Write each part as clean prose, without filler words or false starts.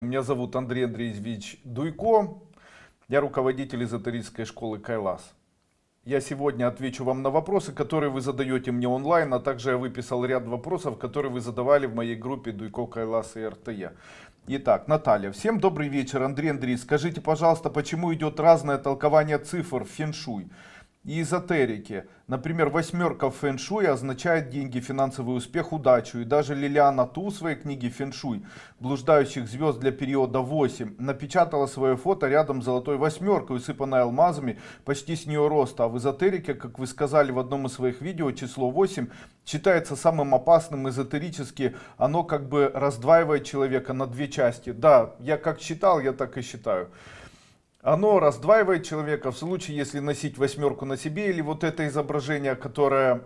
Меня зовут Андрей Андреевич Дуйко, я руководитель эзотерической школы Кайлас. Я сегодня отвечу вам на вопросы, которые вы задаете мне онлайн, а также я выписал ряд вопросов, которые вы задавали в моей группе Дуйко, Кайлас и РТЕ. Итак, Наталья. Всем добрый вечер, Андрей Андреевич. Скажите, пожалуйста, почему идет разное толкование цифр в фэншуй и эзотерике? Например, восьмерка в фэншуй означает деньги, финансовый успех, удачу. И даже Лилиана Ту в своей книге «Фэншуй. Блуждающих звезд для периода 8» напечатала свое фото рядом с золотой восьмеркой, усыпанной алмазами, почти с нее роста. А в эзотерике, как вы сказали в одном из своих видео, число 8 считается самым опасным эзотерически. Оно как бы раздваивает человека на две части. Да, я как считал, я так и считаю. Оно раздваивает человека в случае, если носить восьмерку на себе, или вот это изображение, которое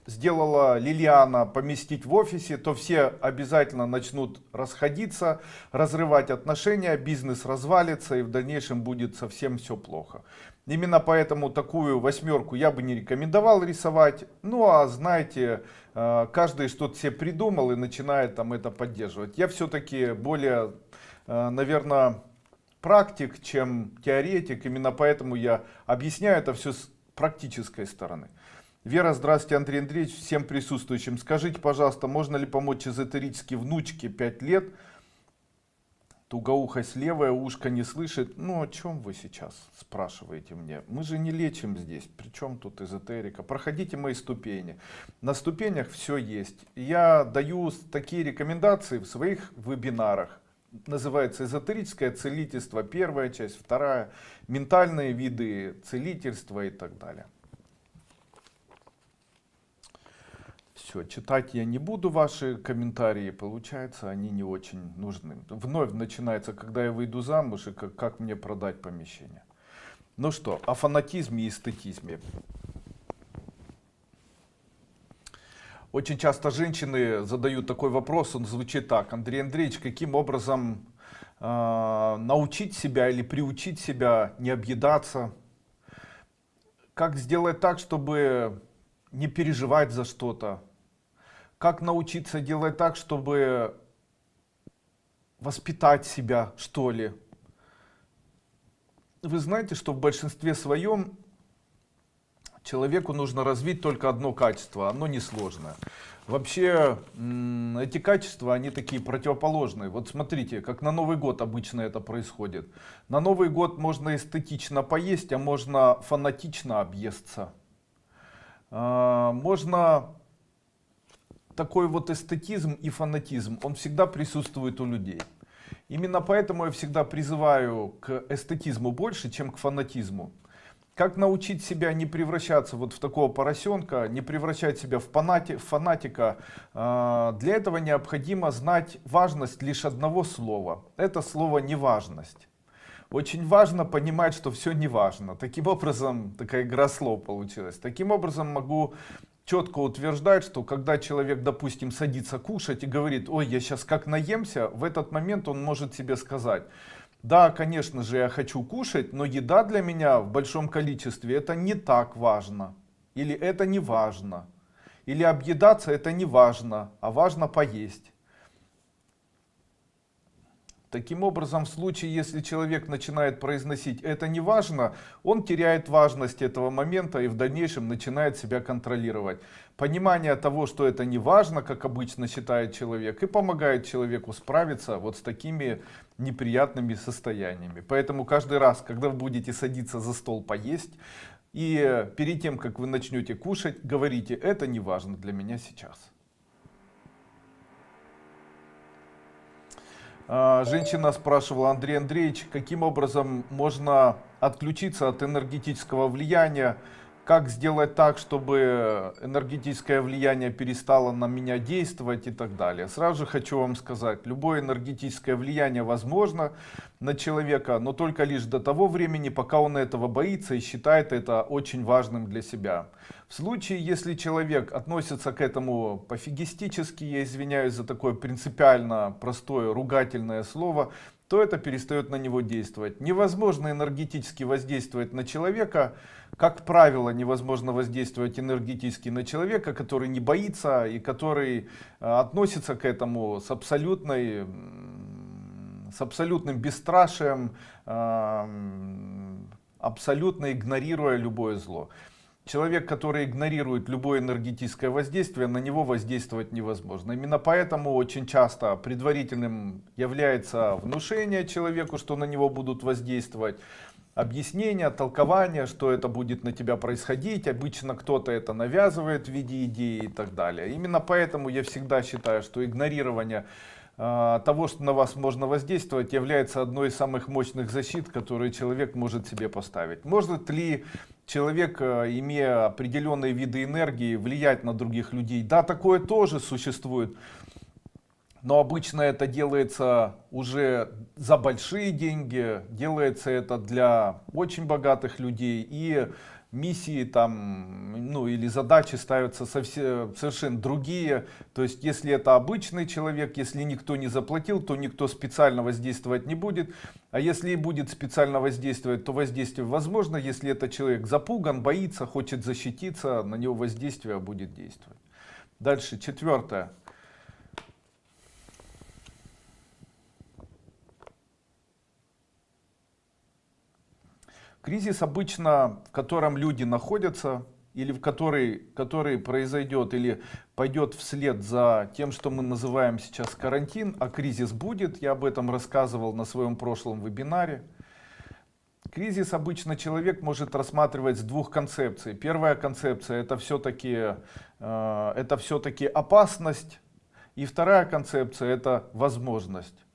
сделала Лилиана, поместить в офисе, то все обязательно начнут расходиться, разрывать отношения, бизнес развалится и в дальнейшем будет совсем все плохо. Именно поэтому такую восьмерку я бы не рекомендовал рисовать. Ну а знаете, каждый что-то себе придумал и начинает там это поддерживать. Я все-таки более, наверное, практик, чем теоретик. Именно поэтому я объясняю это все с практической стороны. Вера, здравствуйте, Андрей Андреевич, всем присутствующим. Скажите, пожалуйста, можно ли помочь эзотерически внучке 5 лет? Тугоухость левое, ушко не слышит. Ну, о чем вы сейчас спрашиваете мне? Мы же не лечим здесь. Причем тут эзотерика? Проходите мои ступени. На ступенях все есть. Я даю такие рекомендации в своих вебинарах. Называется эзотерическое целительство, первая часть, вторая, ментальные виды целительства и так далее. Все, читать я не буду ваши комментарии, получается, они не очень нужны. Вновь начинается, когда я выйду замуж и как мне продать помещение. Ну что, о фанатизме и эстетизме. Очень часто женщины задают такой вопрос, он звучит так: Андрей Андреевич, каким образом научить себя или приучить себя не объедаться? Как сделать так, чтобы не переживать за что-то? Как научиться делать так, чтобы воспитать себя, что ли? Вы знаете, что в большинстве своем человеку нужно развить только одно качество, оно несложное. Вообще, эти качества, они такие противоположные. Вот смотрите, как на Новый год обычно это происходит. На Новый год можно эстетично поесть, а можно фанатично объесться. Можно такой вот эстетизм и фанатизм, он всегда присутствует у людей. Именно поэтому я всегда призываю к эстетизму больше, чем к фанатизму. Как научить себя не превращаться вот в такого поросенка, не превращать себя в фанатика? Для этого необходимо знать важность лишь одного слова. Это слово неважность. Очень важно понимать, что все неважно. Таким образом, такая игра слов получилась. Таким образом могу четко утверждать, что когда человек, допустим, садится кушать и говорит: ой, я сейчас как наемся, в этот момент он может себе сказать: да, конечно же, я хочу кушать, но еда для меня в большом количестве это не так важно. Или это не важно. Или объедаться это не важно, а важно поесть. Таким образом, в случае, если человек начинает произносить «это не важно», он теряет важность этого момента и в дальнейшем начинает себя контролировать. Понимание того, что это не важно, как обычно считает человек, и помогает человеку справиться вот с такими неприятными состояниями. Поэтому каждый раз, когда вы будете садиться за стол поесть, и перед тем, как вы начнете кушать, говорите: «это не важно для меня сейчас». Женщина спрашивала: Андрей Андреевич, каким образом можно отключиться от энергетического влияния? Как сделать так, чтобы энергетическое влияние перестало на меня действовать и так далее? Сразу же хочу вам сказать, любое энергетическое влияние возможно на человека, но только лишь до того времени, пока он этого боится и считает это очень важным для себя. В случае, если человек относится к этому пофигистически, я извиняюсь за такое принципиально простое ругательное слово, то это перестает на него действовать. Невозможно энергетически воздействовать на человека. Как правило, невозможно воздействовать энергетически на человека, который не боится и который относится к этому с абсолютной с абсолютным бесстрашием, абсолютно игнорируя любое зло. Человек, который игнорирует любое энергетическое воздействие, на него воздействовать невозможно. Именно поэтому очень часто предварительным является внушение человеку, что на него будут воздействовать, объяснение, толкование, что это будет на тебя происходить. Обычно кто-то это навязывает в виде идеи и так далее. Именно поэтому я всегда считаю, что игнорирование того, что на вас можно воздействовать, является одной из самых мощных защит, которые человек может себе поставить. Может ли человек, имея определенные виды энергии, влиять на других людей? Да, такое тоже существует. Но обычно это делается уже за большие деньги, делается это для очень богатых людей, и миссии там, ну или задачи ставятся совершенно другие. То есть если это обычный человек, если никто не заплатил, то никто специально воздействовать не будет. А если и будет специально воздействовать, то воздействие возможно. Если это человек запуган, боится, хочет защититься, на него воздействие будет действовать. Дальше, четвертое. Кризис обычно, в котором люди находятся, или в который произойдет, или пойдет вслед за тем, что мы называем сейчас карантин, а кризис будет, я об этом рассказывал на своем прошлом вебинаре. Кризис обычно человек может рассматривать с двух концепций. Первая концепция это все-таки опасность, и вторая концепция это возможность.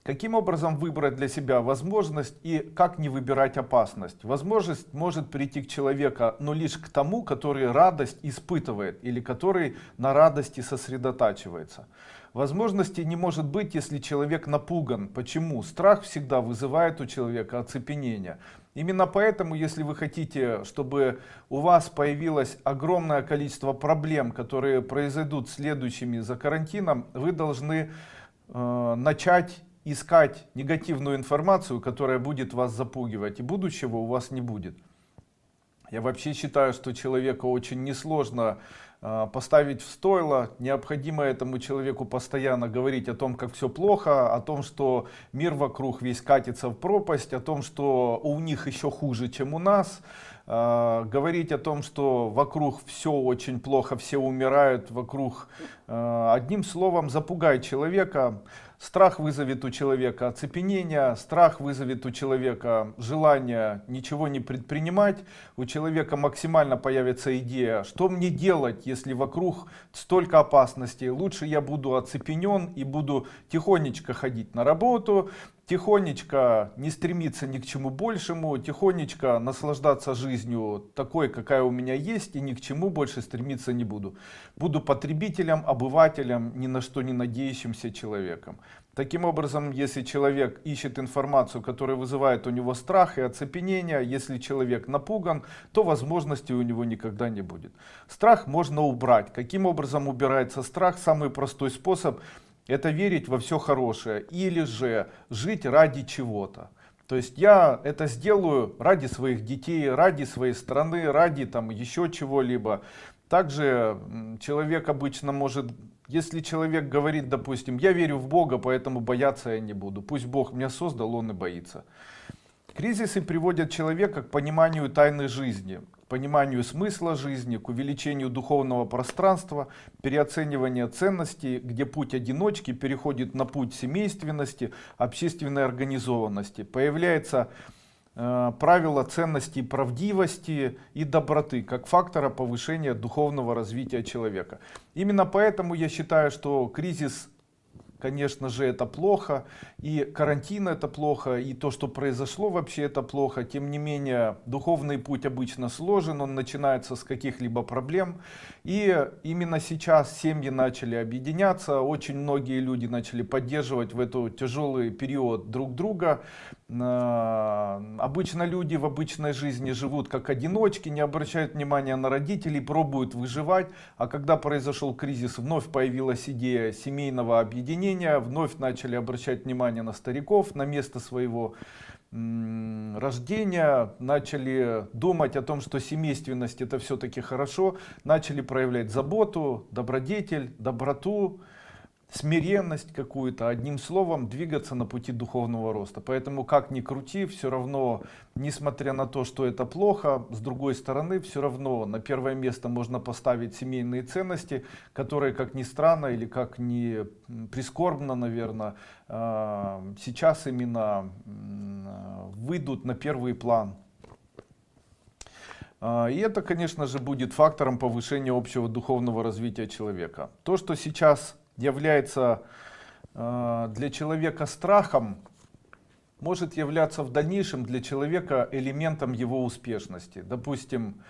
Каким образом выбрать для себя возможность и как не выбирать опасность? Возможность может прийти к человеку, но лишь к тому, который радость испытывает или который на радости сосредотачивается. Возможности не может быть, если человек напуган. Почему? Страх всегда вызывает у человека оцепенение. Именно поэтому, если вы хотите, чтобы у вас появилось огромное количество проблем, которые произойдут следующими за карантином, вы должны начать искать негативную информацию, которая будет вас запугивать, и будущего у вас не будет. Я вообще считаю, что человеку очень несложно поставить в стойло. Необходимо этому человеку постоянно говорить о том, как все плохо, о том, что мир вокруг весь катится в пропасть, о том, что у них еще хуже, чем у нас. Говорить о том, что вокруг все очень плохо, все умирают вокруг. Одним словом, запугай человека. Страх вызовет у человека оцепенение, страх вызовет у человека желание ничего не предпринимать, у человека максимально появится идея, что мне делать, если вокруг столько опасностей. Лучше я буду оцепенен и буду тихонечко ходить на работу, тихонечко не стремиться ни к чему большему, тихонечко наслаждаться жизнью такой, какая у меня есть, и ни к чему больше стремиться не буду. Буду потребителем, обывателем, ни на что не надеющимся человеком. Таким образом, если человек ищет информацию, которая вызывает у него страх и оцепенение, если человек напуган, то возможностей у него никогда не будет. Страх можно убрать. Каким образом убирается страх? Самый простой способ — это верить во все хорошее или же жить ради чего-то. То есть я это сделаю ради своих детей, ради своей страны, ради там еще чего-либо. Также человек обычно может, если человек говорит, допустим, я верю в Бога, поэтому бояться я не буду. Пусть Бог меня создал, он и боится. Кризисы приводят человека к пониманию тайны жизни, к пониманию смысла жизни, к увеличению духовного пространства, переоцениванию ценностей, где путь одиночки переходит на путь семейственности, общественной организованности. Появляется правила ценностей правдивости и доброты как фактора повышения духовного развития человека. Именно поэтому я считаю, что кризис, конечно же, это плохо, и карантин это плохо, и то, что произошло вообще, это плохо. Тем не менее, духовный путь обычно сложен, он начинается с каких-либо проблем. И именно сейчас семьи начали объединяться, очень многие люди начали поддерживать в этот тяжелый период друг друга. Обычно люди в обычной жизни живут как одиночки, не обращают внимания на родителей, пробуют выживать. А когда произошел кризис, вновь появилась идея семейного объединения, вновь начали обращать внимание на стариков, на место своего рождения, начали думать о том, что семейственность это все-таки хорошо, начали проявлять заботу, добродетель, доброту. смиренность какую-то, одним словом, двигаться на пути духовного роста. Поэтому, как ни крути, все равно, несмотря на то, что это плохо, с другой стороны, все равно на первое место можно поставить семейные ценности, которые, как ни странно или как ни прискорбно, наверное, сейчас именно выйдут на первый план. И это, конечно же, будет фактором повышения общего духовного развития человека. То, что сейчас является для человека страхом, может являться в дальнейшем для человека элементом его успешности. Допустим,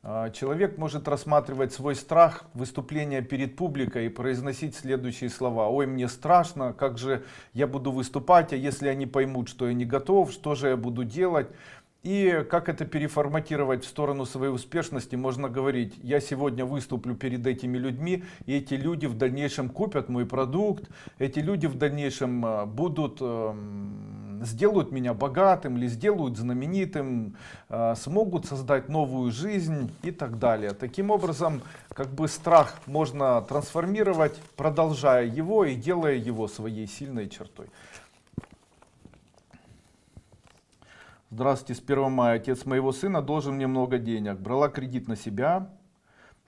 человек может рассматривать свой страх выступления перед публикой и произносить следующие слова: ой, мне страшно, как же я буду выступать, а если они поймут, что я не готов, что же я буду делать? И как это переформатировать в сторону своей успешности? Можно говорить: я сегодня выступлю перед этими людьми, и эти люди в дальнейшем купят мой продукт, эти люди в дальнейшем сделают меня богатым или сделают знаменитым, смогут создать новую жизнь и так далее. Таким образом, как бы страх можно трансформировать, продолжая его и делая его своей сильной чертой. Здравствуйте, с 1 мая. Отец моего сына должен мне много денег. Брала кредит на себя.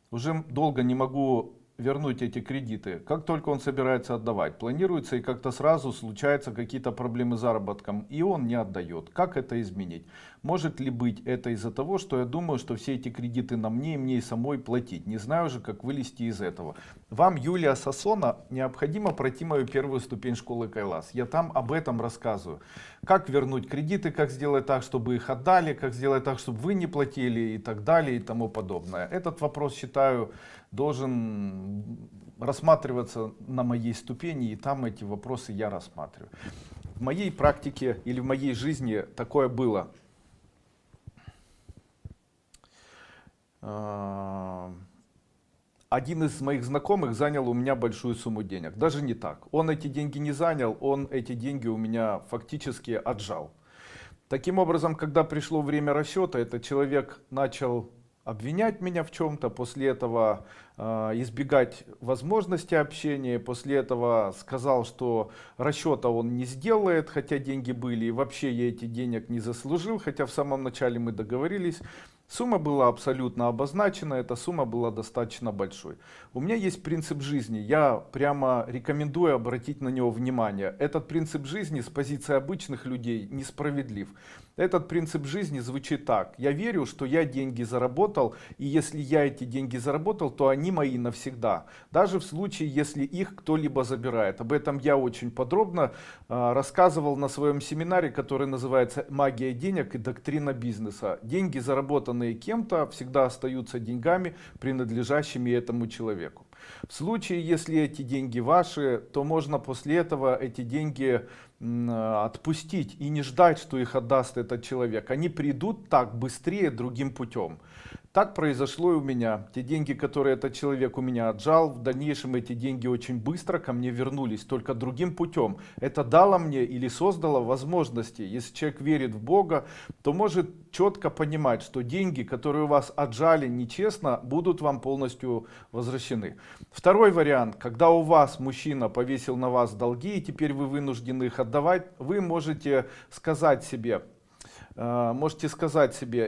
Уже долго не могу вернуть эти кредиты. Как только он собирается отдавать, планируется и как-то сразу случаются какие-то проблемы с заработком, и он не отдает. Как это изменить? Может ли быть это из-за того, что я думаю, что все эти кредиты на мне и мне и самой платить? Не знаю же, как вылезти из этого. Вам, Юлия Сосона, необходимо пройти мою первую ступень школы Кайлас. Я там об этом рассказываю. Как вернуть кредиты, как сделать так, чтобы их отдали, как сделать так, чтобы вы не платили и так далее и тому подобное. Этот вопрос, считаю, должен рассматриваться на моей ступени, и там эти вопросы я рассматриваю. В моей практике или в моей жизни такое было. Один из моих знакомых занял у меня большую сумму денег. Даже не так. Он эти деньги не занял, он эти деньги у меня фактически отжал. Таким образом, когда пришло время расчета, этот человек начал обвинять меня в чем-то, после этого избегать возможности общения, после этого сказал, что расчета он не сделает, хотя деньги были, и вообще я эти денег не заслужил, хотя в самом начале мы договорились. Сумма была абсолютно обозначена, эта сумма была достаточно большой. У меня есть принцип жизни, я прямо рекомендую обратить на него внимание. Этот принцип жизни с позиции обычных людей несправедлив. Этот принцип жизни звучит так: я верю, что я деньги заработал, и если я эти деньги заработал, то они мои навсегда. Даже в случае, если их кто-либо забирает. Об этом я очень подробно рассказывал на своем семинаре, который называется «Магия денег и доктрина бизнеса». Деньги, заработанные кем-то, всегда остаются деньгами, принадлежащими этому человеку. В случае, если эти деньги ваши, то можно после этого эти деньги отпустить и не ждать, что их отдаст этот человек. Они придут так быстрее другим путем. Так произошло и у меня. Те деньги, которые этот человек у меня отжал, в дальнейшем эти деньги очень быстро ко мне вернулись, только другим путем. Это дало мне или создало возможности. Если человек верит в Бога, то может четко понимать, что деньги, которые у вас отжали нечестно, будут вам полностью возвращены. Второй вариант: когда у вас мужчина повесил на вас долги, и теперь вы вынуждены их отдавать, вы можете сказать себе,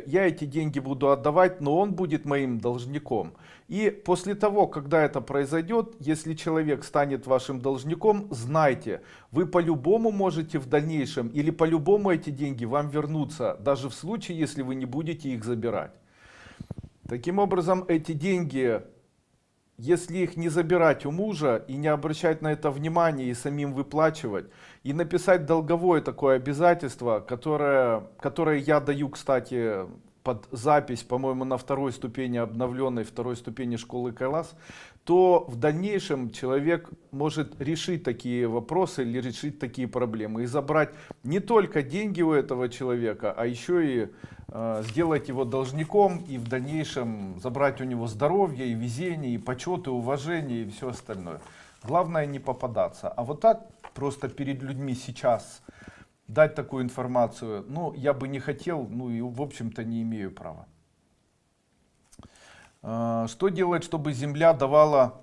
я эти деньги буду отдавать, но он будет моим должником. И после того, когда это произойдет, если человек станет вашим должником, знайте, вы по-любому можете в дальнейшем или по-любому эти деньги вам вернутся, даже в случае, если вы не будете их забирать. Таким образом, эти деньги, если их не забирать у мужа и не обращать на это внимание и самим выплачивать, и написать долговое такое обязательство, которое я даю, кстати, под запись, по-моему, на второй ступени обновленной, второй ступени школы Кайлас, то в дальнейшем человек может решить такие вопросы или решить такие проблемы и забрать не только деньги у этого человека, а еще и сделать его должником и в дальнейшем забрать у него здоровье и везение, и почет, и уважение, и все остальное. Главное не попадаться. А вот так просто перед людьми сейчас дать такую информацию, ну, я бы не хотел, ну и в общем-то не имею права. Что делать, чтобы земля давала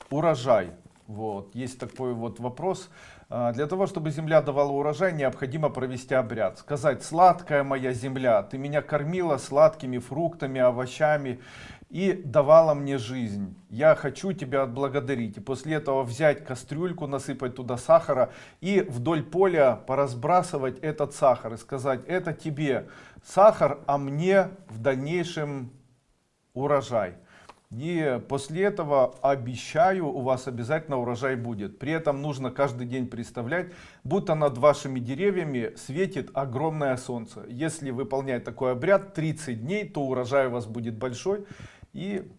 урожай? Вот, есть такой вот вопрос. Для того, чтобы земля давала урожай, необходимо провести обряд. Сказать: сладкая моя земля, ты меня кормила сладкими фруктами, овощами и давала мне жизнь. Я хочу тебя отблагодарить. И после этого взять кастрюльку, насыпать туда сахара и вдоль поля поразбрасывать этот сахар. И сказать: это тебе сахар, а мне в дальнейшем урожай. И после этого обещаю, у вас обязательно урожай будет. При этом нужно каждый день представлять, будто над вашими деревьями светит огромное солнце. Если выполнять такой обряд 30 дней, то урожай у вас будет большой. И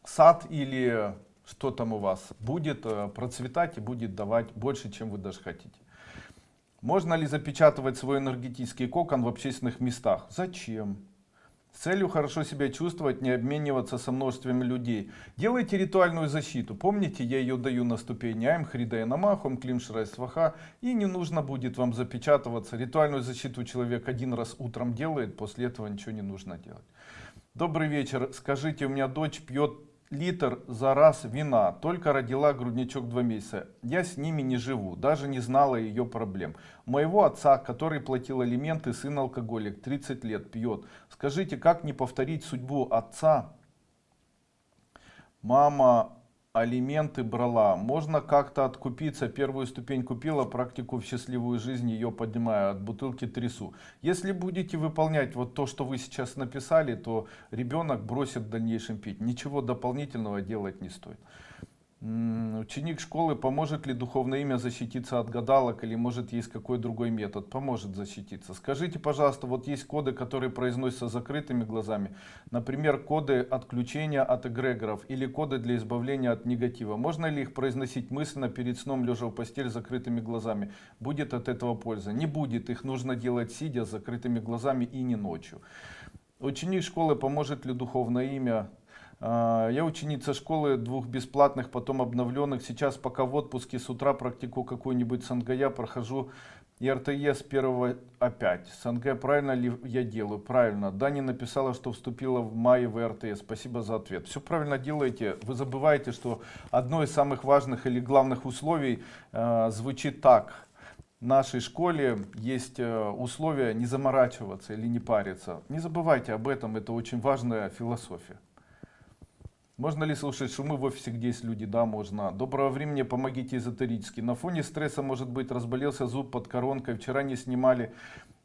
сад или что там у вас будет процветать и будет давать больше, чем вы даже хотите. Можно ли запечатывать свой энергетический кокон в общественных местах? Зачем? С целью хорошо себя чувствовать, не обмениваться со множеством людей. Делайте ритуальную защиту. Помните, я ее даю на ступени Айм Хридая Намахом, Клим Шрай Сваха. И не нужно будет вам запечатываться. Ритуальную защиту человек один раз утром делает, после этого ничего не нужно делать. Добрый вечер. Скажите, у меня дочь пьет литр за раз вина. Только родила грудничок 2 месяца. Я с ними не живу. Даже не знала ее проблем. У моего отца, который платил алименты, сын алкоголик, 30 лет, пьет. Скажите, как не повторить судьбу отца? Мама алименты брала. Можно как-то откупиться? Первую ступень купила, практику в счастливую жизнь ее поднимаю, от бутылки трясу. Если будете выполнять вот то, что вы сейчас написали, то ребенок бросит в дальнейшем пить. Ничего дополнительного делать не стоит. Ученик школы: поможет ли духовное имя защититься от гадалок, или может есть какой другой метод? Поможет защититься. Скажите, пожалуйста, вот есть коды, которые произносятся закрытыми глазами, например, коды отключения от эгрегоров или коды для избавления от негатива. Можно ли их произносить мысленно перед сном, лежа в постель с закрытыми глазами? Будет от этого польза? Не будет, их нужно делать сидя с закрытыми глазами и не ночью. Ученик школы: поможет ли духовное имя? Я ученица школы 2 бесплатных, потом обновленных. Сейчас пока в отпуске, с утра практикую какой-нибудь сангая, прохожу и РТЕ с 1 опять. Сангэ правильно ли я делаю? Правильно. Дани написала, что вступила в мае в РТЕ. Спасибо за ответ. Все правильно делаете. Вы забываете, что одно из самых важных или главных условий звучит так. В нашей школе есть условия не заморачиваться или не париться. Не забывайте об этом, это очень важная философия. Можно ли слушать шумы в офисе, где есть люди? Да, можно. Доброго времени, помогите эзотерически. На фоне стресса, может быть, разболелся зуб под коронкой. Вчера не снимали,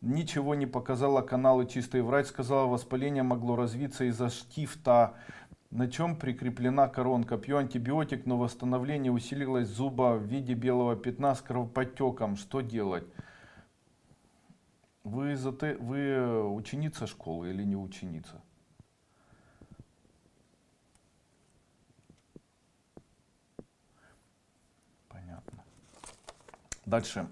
ничего не показала, каналы чистый. Врач сказала, воспаление могло развиться из-за штифта, на чем прикреплена коронка. Пью антибиотик, но восстановление усилилось зуба в виде белого пятна с кровоподтеком. Что делать? Вы ученица школы или не ученица? Дальше.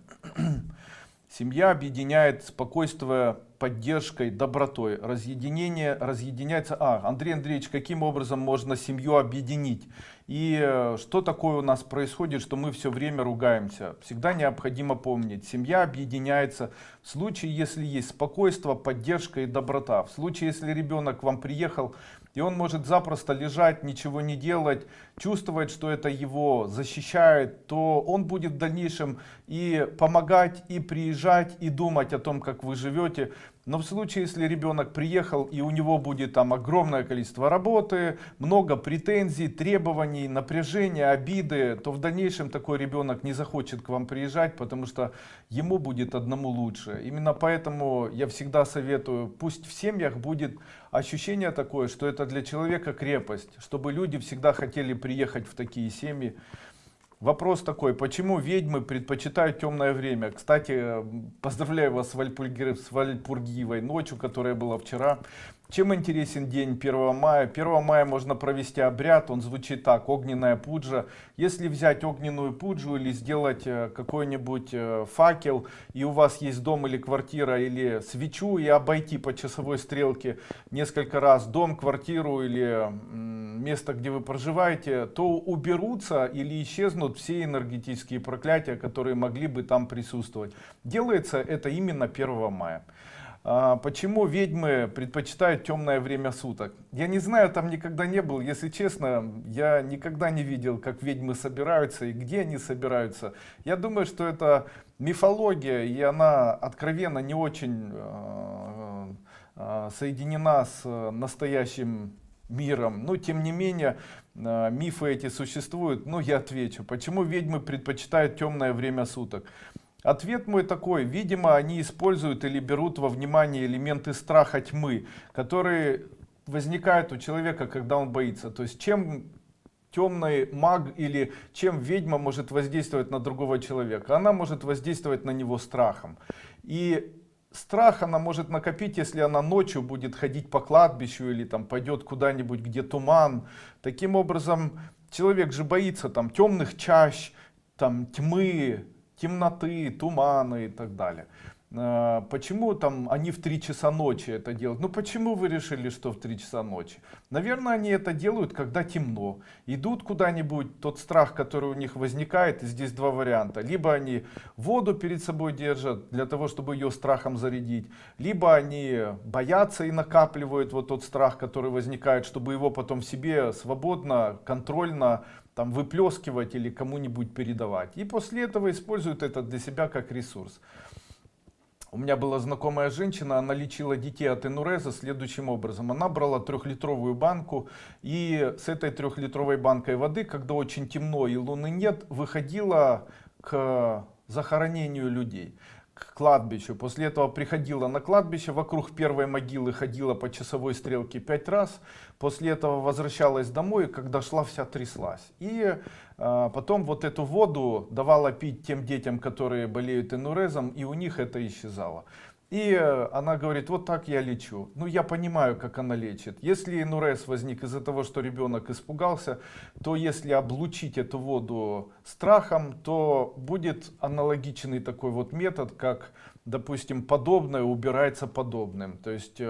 Семья объединяет спокойствие, поддержкой, добротой. Разъединение разъединяется. Андрей Андреевич, каким образом можно семью объединить? И что такое у нас происходит, что мы все время ругаемся? Всегда необходимо помнить, семья объединяется в случае, если есть спокойствие, поддержка и доброта. В случае, если ребенок к вам приехал, и он может запросто лежать, ничего не делать, чувствовать, что это его защищает, то он будет в дальнейшем и помогать, и приезжать, и думать о том, как вы живете. Но в случае, если ребенок приехал, и у него будет там огромное количество работы, много претензий, требований, напряжения, обиды, то в дальнейшем такой ребенок не захочет к вам приезжать, потому что ему будет одному лучше. Именно поэтому я всегда советую, пусть в семьях будет ощущение такое, что это для человека крепость, чтобы люди всегда хотели приехать в такие семьи. Вопрос такой, почему ведьмы предпочитают темное время? Кстати, поздравляю вас с Вальпургиевой ночью, которая была вчера. Чем интересен день 1 мая? 1 мая можно провести обряд, он звучит так: огненная пуджа. Если взять огненную пуджу или сделать какой-нибудь факел, и у вас есть дом или квартира, или свечу, и обойти по часовой стрелке несколько раз дом, квартиру или место, где вы проживаете, то уберутся или исчезнут все энергетические проклятия, которые могли бы там присутствовать. Делается это именно 1 мая. Почему ведьмы предпочитают темное время суток? Я не знаю, там никогда не был. Если честно, я никогда не видел, как ведьмы собираются и где они собираются. Я думаю, что это мифология, и она откровенно не очень соединена с настоящим миром. Но тем не менее, мифы эти сутствуют. Ну, я отвечу. Почему ведьмы предпочитают темное время суток? Ответ мой такой: видимо, они используют или берут во внимание элементы страха тьмы, которые возникают у человека, когда он боится. То есть чем темный маг или чем ведьма может воздействовать на другого человека? Она может воздействовать на него страхом. И страх она может накопить, если она ночью будет ходить по кладбищу или там пойдет куда-нибудь, где туман. Таким образом, человек же боится там темных чащ, там тьмы, темноты, туманы и так далее. Почему там они в 3 часа ночи это делают? Ну почему вы решили, что в 3 часа ночи? Наверное, они это делают, когда темно. Идут куда-нибудь, тот страх, который у них возникает, и здесь два варианта. Либо они воду перед собой держат, для того, чтобы ее страхом зарядить. Либо они боятся и накапливают вот тот страх, который возникает, чтобы его потом в себе свободно, контрольно там выплескивать или кому-нибудь передавать. И после этого используют это для себя как ресурс. У меня была знакомая женщина, она лечила детей от энуреза следующим образом. Она брала 3-литровую банку и с этой 3-литровой банкой воды, когда очень темно и луны нет, выходила к захоронению людей, к кладбищу. После этого приходила на кладбище, вокруг первой могилы ходила по часовой стрелке 5 раз. После этого возвращалась домой, и когда шла, вся тряслась. И потом вот эту воду давала пить тем детям, которые болеют энурезом, и у них это исчезало. И она говорит: вот так я лечу. Ну, я понимаю, как она лечит. Если энурез возник из-за того, что ребенок испугался, то если облучить эту воду страхом, то будет аналогичный такой вот метод, как, допустим, подобное убирается подобным. То есть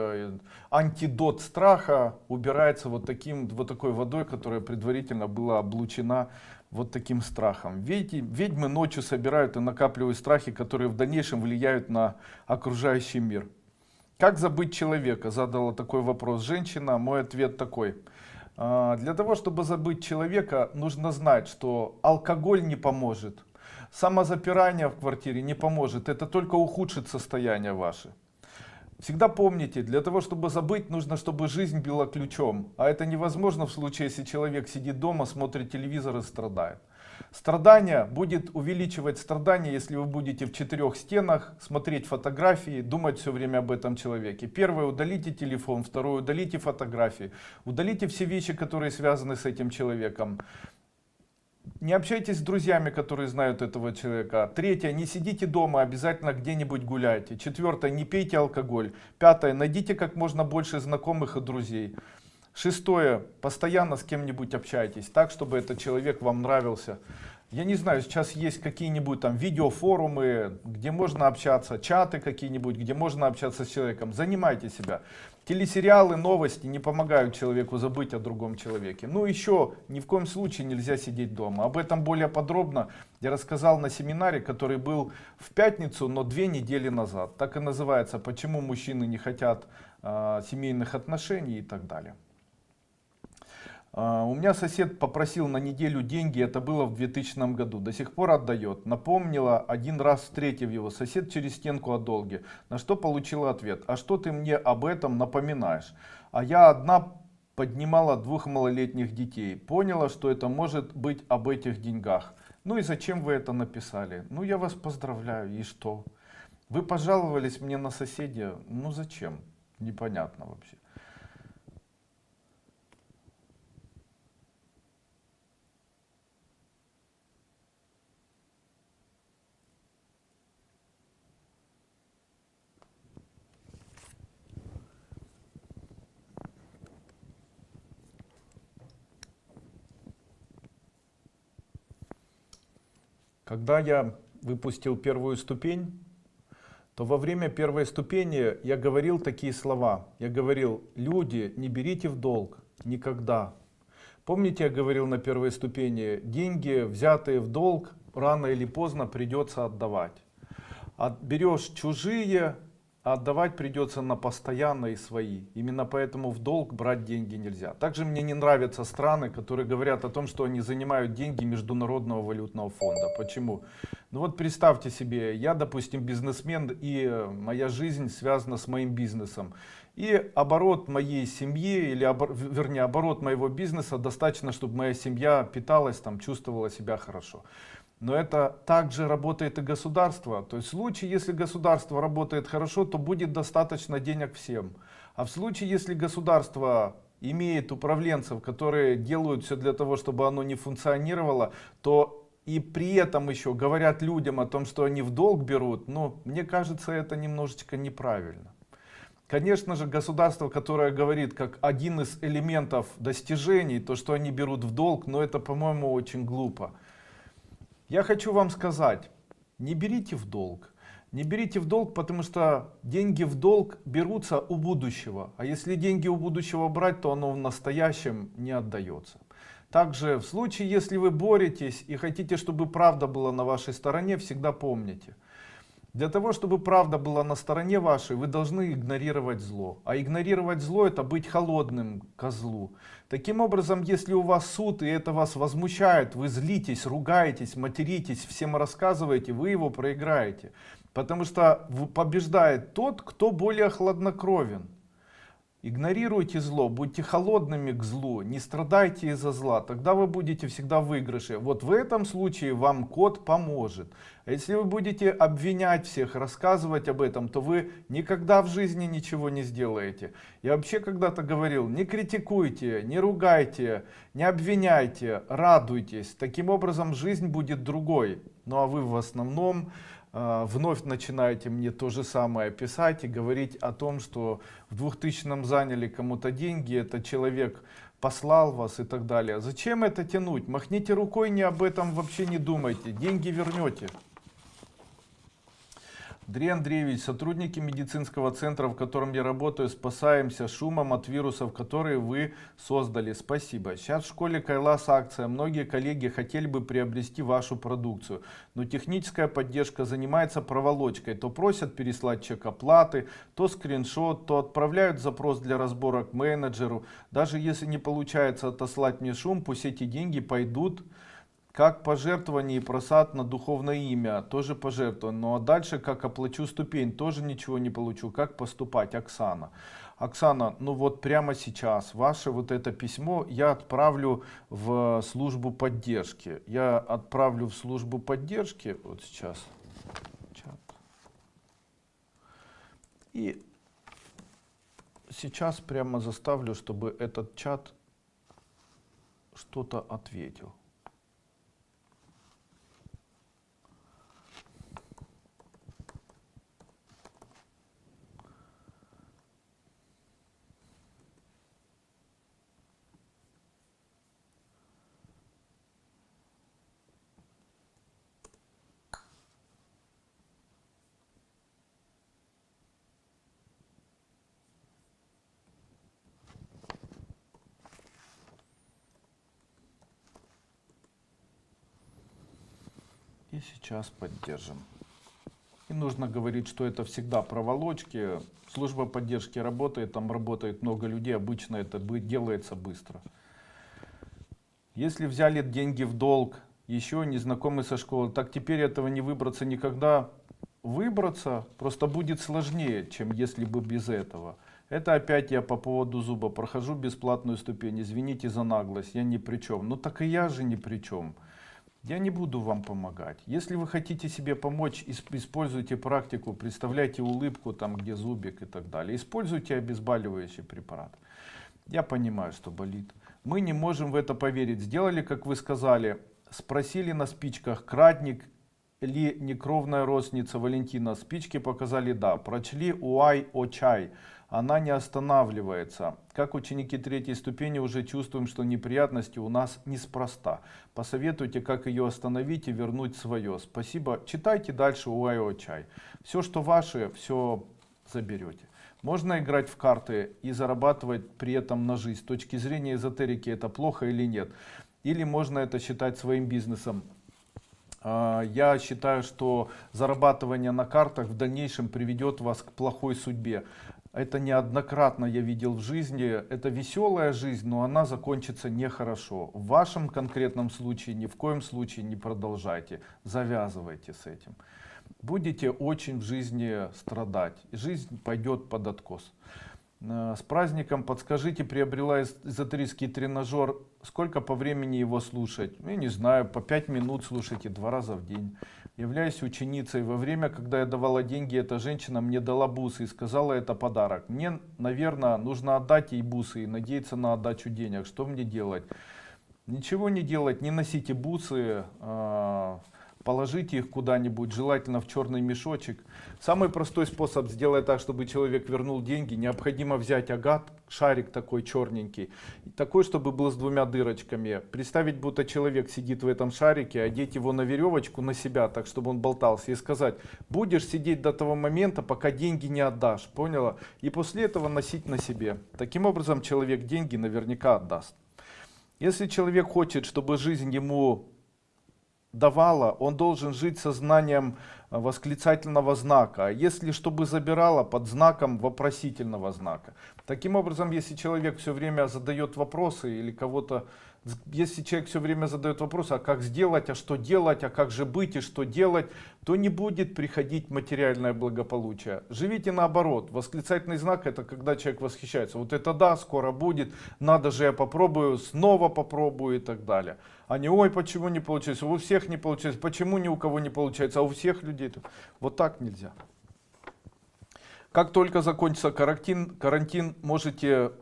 антидот страха убирается вот такой водой, которая предварительно была облучена вот таким страхом. Ведьмы ночью собирают и накапливают страхи, которые в дальнейшем влияют на окружающий мир. Как забыть человека? Задала такой вопрос женщина. Мой ответ такой: для того, чтобы забыть человека, нужно знать, что алкоголь не поможет, самозапирание в квартире не поможет, это только ухудшит состояние ваше. Всегда помните, для того, чтобы забыть, нужно, чтобы жизнь била ключом. А это невозможно в случае, если человек сидит дома, смотрит телевизор и страдает. Страдание будет увеличивать страдания, если вы будете в 4 стенах, смотреть фотографии, думать все время об этом человеке. Первое: удалите телефон. Второе: удалите фотографии. Удалите все вещи, которые связаны с этим человеком. Не общайтесь с друзьями, которые знают этого человека. Третье: не сидите дома, обязательно где-нибудь гуляйте. Четвертое: не пейте алкоголь. Пятое: найдите как можно больше знакомых и друзей. Шестое: постоянно с кем-нибудь общайтесь, так, чтобы этот человек вам нравился. Я не знаю, сейчас есть какие-нибудь там видеофорумы, где можно общаться, чаты какие-нибудь, где можно общаться с человеком. Занимайте себя. Телесериалы, новости не помогают человеку забыть о другом человеке. Ну еще ни в коем случае нельзя сидеть дома. Об этом более подробно я рассказал на семинаре, который был в пятницу, но 2 недели назад. Так и называется: почему мужчины не хотят семейных отношений и так далее. У меня сосед попросил на неделю деньги, это было в 2000 году, до сих пор отдает. Напомнила, один раз встретив его, сосед через стенку о долге, на что получила ответ: а что ты мне об этом напоминаешь? А я одна поднимала 2 малолетних детей, поняла, что это может быть об этих деньгах. Ну и зачем вы это написали? Ну, я вас поздравляю, и что? Вы пожаловались мне на соседа, ну зачем? Непонятно вообще. Когда я выпустил первую ступень, то во время первой ступени я говорил такие слова. Я говорил: люди, не берите в долг никогда. Помните, я говорил на первой ступени: деньги, взятые в долг, рано или поздно придется отдавать. Берешь чужие, а отдавать придется на постоянно и свои. Именно поэтому в долг брать деньги нельзя. Также мне не нравятся страны, которые говорят о том, что они занимают деньги Международного валютного фонда. Почему? Ну вот представьте себе, я, допустим, бизнесмен, и моя жизнь связана с моим бизнесом. И оборот моей семьи, или вернее оборот моего бизнеса достаточно, чтобы моя семья питалась, там, чувствовала себя хорошо. Но это также работает и государство. То есть в случае, если государство работает хорошо, то будет достаточно денег всем. А в случае, если государство имеет управленцев, которые делают все для того, чтобы оно не функционировало, то и при этом еще говорят людям о том, что они в долг берут, ну, мне кажется, это немножечко неправильно. Конечно же, государство, которое говорит как один из элементов достижений, то, что они берут в долг, но это, по-моему, очень глупо. Я хочу вам сказать, не берите в долг. Не берите в долг, потому что деньги в долг берутся у будущего. А если деньги у будущего брать, то оно в настоящем не отдается. Также в случае, если вы боретесь и хотите, чтобы правда была на вашей стороне, всегда помните. Для того, чтобы правда была на стороне вашей, вы должны игнорировать зло. А игнорировать зло — это быть холодным ко злу. Таким образом, если у вас суд, и это вас возмущает, вы злитесь, ругаетесь, материтесь, всем рассказываете, вы его проиграете. Потому что побеждает тот, кто более хладнокровен. Игнорируйте зло, будьте холодными к злу, не страдайте из-за зла, тогда вы будете всегда в выигрыше. Вот в этом случае вам код поможет. А если вы будете обвинять всех, рассказывать об этом, то вы никогда в жизни ничего не сделаете. Я вообще когда-то говорил, не критикуйте, не ругайте, не обвиняйте, радуйтесь. Таким образом жизнь будет другой. Ну а вы в основном вновь начинаете мне то же самое писать и говорить о том, что в 2000-м заняли кому-то деньги, этот человек послал вас и так далее. Зачем это тянуть? Махните рукой, не об этом вообще не думайте, деньги вернете. Андрей Андреевич, сотрудники медицинского центра, в котором я работаю, спасаемся шумом от вирусов, которые вы создали. Спасибо. Сейчас в школе Кайлас акция. Многие коллеги хотели бы приобрести вашу продукцию, но техническая поддержка занимается проволочкой. То просят переслать чек оплаты, то скриншот, то отправляют запрос для разбора к менеджеру. Даже если не получается отослать мне шум, пусть эти деньги пойдут как пожертвование и просад на духовное имя, тоже пожертвование. Ну а дальше, как оплачу ступень, тоже ничего не получу. Как поступать, Оксана? Оксана, ну вот прямо сейчас ваше вот это письмо я отправлю в службу поддержки. Я отправлю в службу поддержки, вот сейчас, чат. И сейчас прямо заставлю, чтобы этот чат что-то ответил. И сейчас поддержим. И нужно говорить, что это всегда проволочки. Служба поддержки работает, там работает много людей, обычно это делается быстро. Если взяли деньги в долг, еще незнакомый со школы, так теперь этого не выбраться никогда. Выбраться просто будет сложнее, чем если бы без этого. Это опять я по поводу зуба. Прохожу бесплатную ступень. Извините за наглость, я ни при чем. Ну так и я же ни при чем. Я не буду вам помогать. Если вы хотите себе помочь, используйте практику, представляйте улыбку там, где зубик и так далее. Используйте обезболивающий препарат. Я понимаю, что болит. Мы не можем в это поверить. Сделали, как вы сказали. Спросили на спичках, крадник ли некровная родственница Валентина. Спички показали да. Прочли уай о чай. Она не останавливается. Как ученики третьей ступени уже чувствуем, что неприятности у нас неспроста. Посоветуйте, как ее остановить и вернуть свое. Спасибо. Читайте дальше уай о чай. Все, что ваше, все заберете. Можно играть в карты и зарабатывать при этом на жизнь. С точки зрения эзотерики это плохо или нет? Или можно это считать своим бизнесом? Я считаю, что зарабатывание на картах в дальнейшем приведет вас к плохой судьбе. Это неоднократно я видел в жизни. Это веселая жизнь, но она закончится нехорошо. В вашем конкретном случае ни в коем случае не продолжайте. Завязывайте с этим. Будете очень в жизни страдать. И жизнь пойдет под откос. С праздником, подскажите, приобрела эзотерический тренажер, сколько по времени его слушать? Я не знаю, по 5 минут слушайте 2 раза в день. Являюсь ученицей. Во время, когда я давала деньги, эта женщина мне дала бусы и сказала, это подарок. Мне, наверное, нужно отдать ей бусы и надеяться на отдачу денег. Что мне делать? Ничего не делать, не носите бусы. Положите их куда-нибудь, желательно в черный мешочек. Самый простой способ сделать так, чтобы человек вернул деньги, необходимо взять агат, шарик такой черненький, такой, чтобы был с 2 дырочками. Представить, будто человек сидит в этом шарике, одеть его на веревочку на себя, так, чтобы он болтался, и сказать, будешь сидеть до того момента, пока деньги не отдашь, поняла? И после этого носить на себе. Таким образом, человек деньги наверняка отдаст. Если человек хочет, чтобы жизнь ему давала, он должен жить сознанием восклицательного знака, а если чтобы забирала, под знаком вопросительного знака. Таким образом, если человек все время задает вопросы или кого-то, если человек все время задает вопросы, а как сделать, а что делать, а как же быть и что делать, то не будет приходить материальное благополучие. Живите наоборот. Восклицательный знак — это когда человек восхищается. Вот это да, скоро будет, надо же, я попробую, снова попробую и так далее. А не, ой, почему не получается, у всех не получается, почему ни у кого не получается, а у всех людей. Вот так нельзя. Как только закончится карантин, можете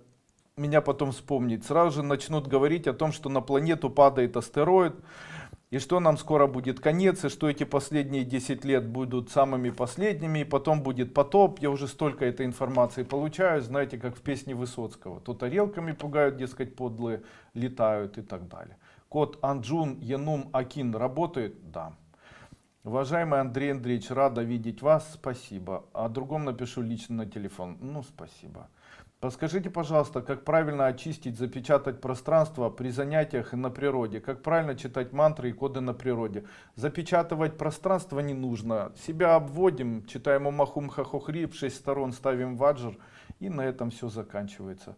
меня потом вспомнить. Сразу же начнут говорить о том, что на планету падает астероид, и что нам скоро будет конец, и что эти последние 10 лет будут самыми последними, и потом будет потоп. Я уже столько этой информации получаю, знаете, как в песне Высоцкого. То тарелками пугают, дескать, подлые летают и так далее. Код Анджун Янум Акин работает? Да. Уважаемый Андрей Андреевич, рада видеть вас, спасибо. О другом напишу лично на телефон. Ну, спасибо. Подскажите, пожалуйста, как правильно очистить, запечатать пространство при занятиях и на природе? Как правильно читать мантры и коды на природе? Запечатывать пространство не нужно. Себя обводим, читаем Ом Ахум Хахохри, 6 сторон ставим ваджр, и на этом все заканчивается.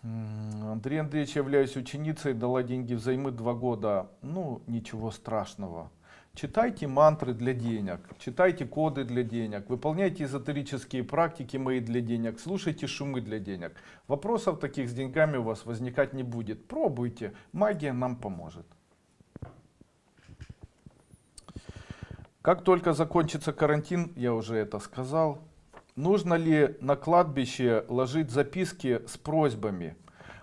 Андрей Андреевич, являюсь ученицей, дала деньги взаймы 2 года. Ну, ничего страшного. Читайте мантры для денег, читайте коды для денег, выполняйте эзотерические практики мои для денег, слушайте шумы для денег. Вопросов таких с деньгами у вас возникать не будет. Пробуйте, магия нам поможет. Как только закончится карантин, я уже это сказал, нужно ли на кладбище ложить записки с просьбами?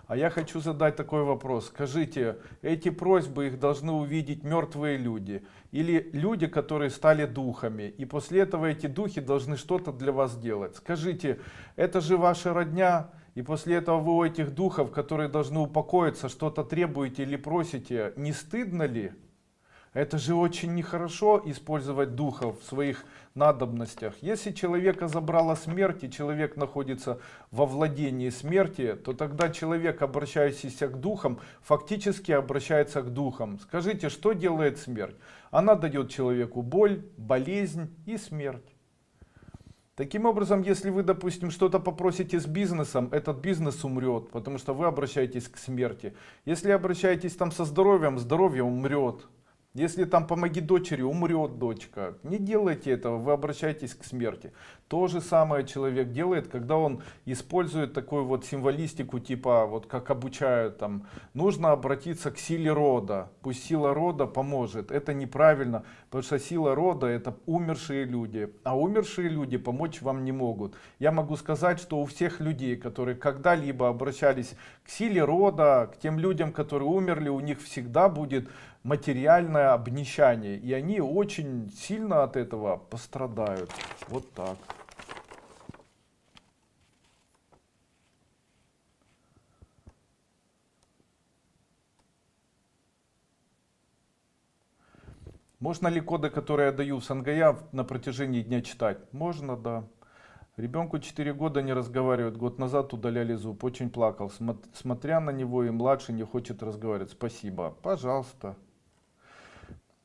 А я хочу задать такой вопрос. Скажите, эти просьбы их должны увидеть мертвые люди или люди, которые стали духами, и после этого эти духи должны что-то для вас делать? Скажите, это же ваша родня, и после этого вы у этих духов, которые должны упокоиться, что-то требуете или просите, не стыдно ли? Это же очень нехорошо использовать духов в своих надобностях. Если человека забрала смерть, и человек находится во владении смерти, то тогда человек, обращающийся к духам, фактически обращается к духам. Скажите, что делает смерть? Она дает человеку боль, болезнь и смерть. Таким образом, если вы, допустим, что-то попросите с бизнесом, этот бизнес умрет, потому что вы обращаетесь к смерти. Если обращаетесь там со здоровьем, здоровье умрет. Если там помоги дочери, умрет дочка. Не делайте этого, вы обращаетесь к смерти. То же самое человек делает, когда он использует такую вот символистику, типа, вот как обучают там, нужно обратиться к силе рода, пусть сила рода поможет. Это неправильно, потому что сила рода — это умершие люди, а умершие люди помочь вам не могут. Я могу сказать, что у всех людей, которые когда-либо обращались к силе рода, к тем людям, которые умерли, у них всегда будет материальное обнищание, и они очень сильно от этого пострадают. Вот так. Можно ли коды, которые я даю в Сангая, на протяжении дня читать? Можно, да. Ребенку 4 года не разговаривает, год назад удаляли зуб, очень плакал. Смотря на него, и младший не хочет разговаривать. Спасибо. Пожалуйста.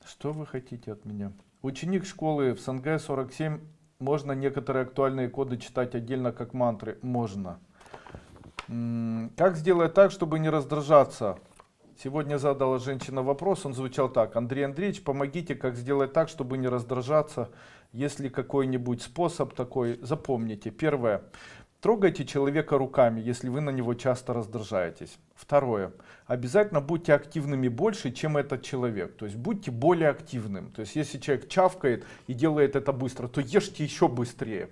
Что вы хотите от меня? Ученик школы в СНГ 47. Можно некоторые актуальные коды читать отдельно как мантры? Можно. Как сделать так, чтобы не раздражаться? Сегодня задала женщина вопрос, он звучал так. Андрей Андреевич, помогите, как сделать так, чтобы не раздражаться. Есть ли какой-нибудь способ такой? Запомните. Первое. Трогайте человека руками, если вы на него часто раздражаетесь. Второе. Обязательно будьте активными больше, чем этот человек. То есть будьте более активным. То есть если человек чавкает и делает это быстро, то ешьте еще быстрее.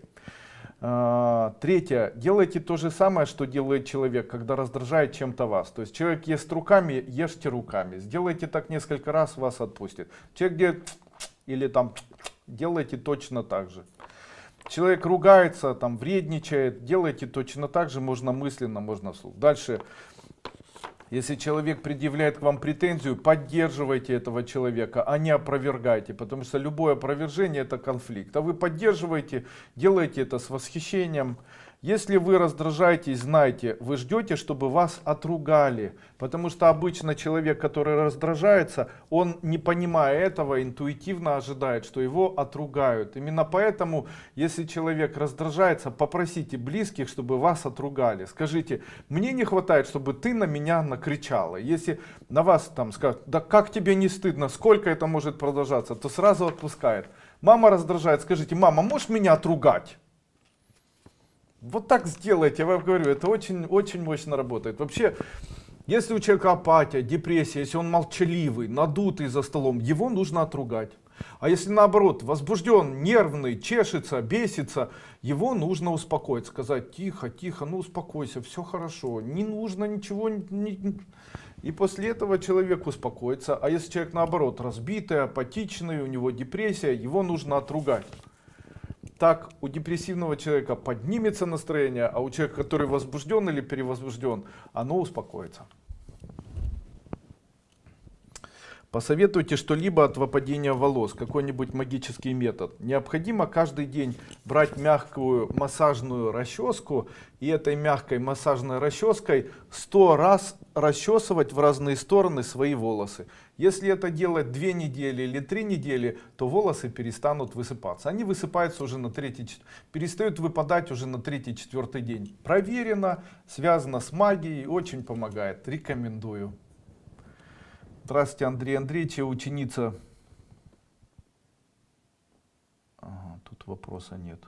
Третье. Делайте то же самое, что делает человек, когда раздражает чем-то вас. То есть человек ест руками, ешьте руками. Сделайте так несколько раз, вас отпустит. Человек делает или там делайте точно так же. Человек ругается, там вредничает, делайте точно так же, можно мысленно, можно вслух. Дальше. Если человек предъявляет к вам претензию, поддерживайте этого человека, а не опровергайте, потому что любое опровержение это конфликт. А вы поддерживаете, делаете это с восхищением. Если вы раздражаетесь, знайте, вы ждете, чтобы вас отругали, потому что обычно человек, который раздражается, он, не понимая этого, интуитивно ожидает, что его отругают. Именно поэтому, если человек раздражается, попросите близких, чтобы вас отругали. Скажите, мне не хватает, чтобы ты на меня накричала. Если на вас там скажут, да как тебе не стыдно, сколько это может продолжаться, то сразу отпускает. Мама раздражает, скажите, мама, можешь меня отругать? Вот так сделайте, я вам говорю, это очень мощно работает. Вообще, если у человека апатия, депрессия, если он молчаливый, надутый за столом, его нужно отругать. А если наоборот, возбужден, нервный, чешется, бесится, его нужно успокоить, сказать тихо, тихо, ну успокойся, все хорошо, не нужно ничего. И после этого человек успокоится. А если человек наоборот, разбитый, апатичный, у него депрессия, его нужно отругать. Так у депрессивного человека поднимется настроение, а у человека, который возбужден или перевозбужден, оно успокоится. Посоветуйте что-либо от выпадения волос, какой-нибудь магический метод. Необходимо каждый день брать мягкую массажную расческу и этой мягкой массажной расческой 100 раз расчесывать в разные стороны свои волосы. Если это делать 2 недели или 3 недели, то волосы перестанут высыпаться. Они высыпаются уже на перестают выпадать уже на 3-4 день. Проверено, связано с магией, очень помогает. Рекомендую. Здравствуйте, Андрей Андреевич, я ученица. Ага, тут вопроса нет.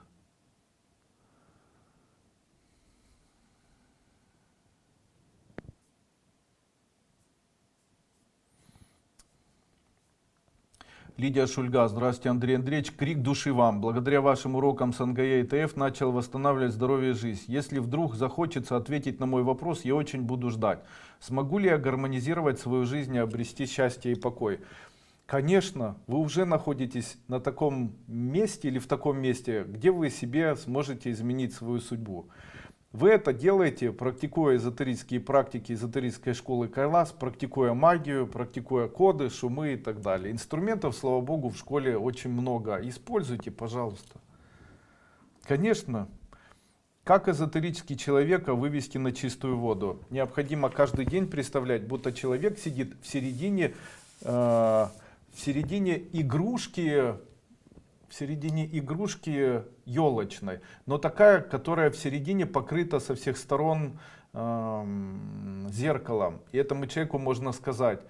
Лидия Шульга. Здравствуйте, Андрей Андреевич. Крик души вам. Благодаря вашим урокам с НГЕ и ТФ начал восстанавливать здоровье и жизнь. Если вдруг захочется ответить на мой вопрос, я очень буду ждать. Смогу ли я гармонизировать свою жизнь и обрести счастье и покой? Конечно, вы уже находитесь на таком месте или в таком месте, где вы себе сможете изменить свою судьбу. Вы это делаете, практикуя эзотерические практики эзотерической школы Кайлас, практикуя магию, практикуя коды, шумы и так далее. Инструментов, слава богу, в школе очень много. Используйте, пожалуйста. Конечно, как эзотерически человека вывести на чистую воду? Необходимо каждый день представлять, будто человек сидит в середине игрушки елочной, но такая, которая в середине покрыта со всех сторон зеркалом. И этому человеку можно сказать,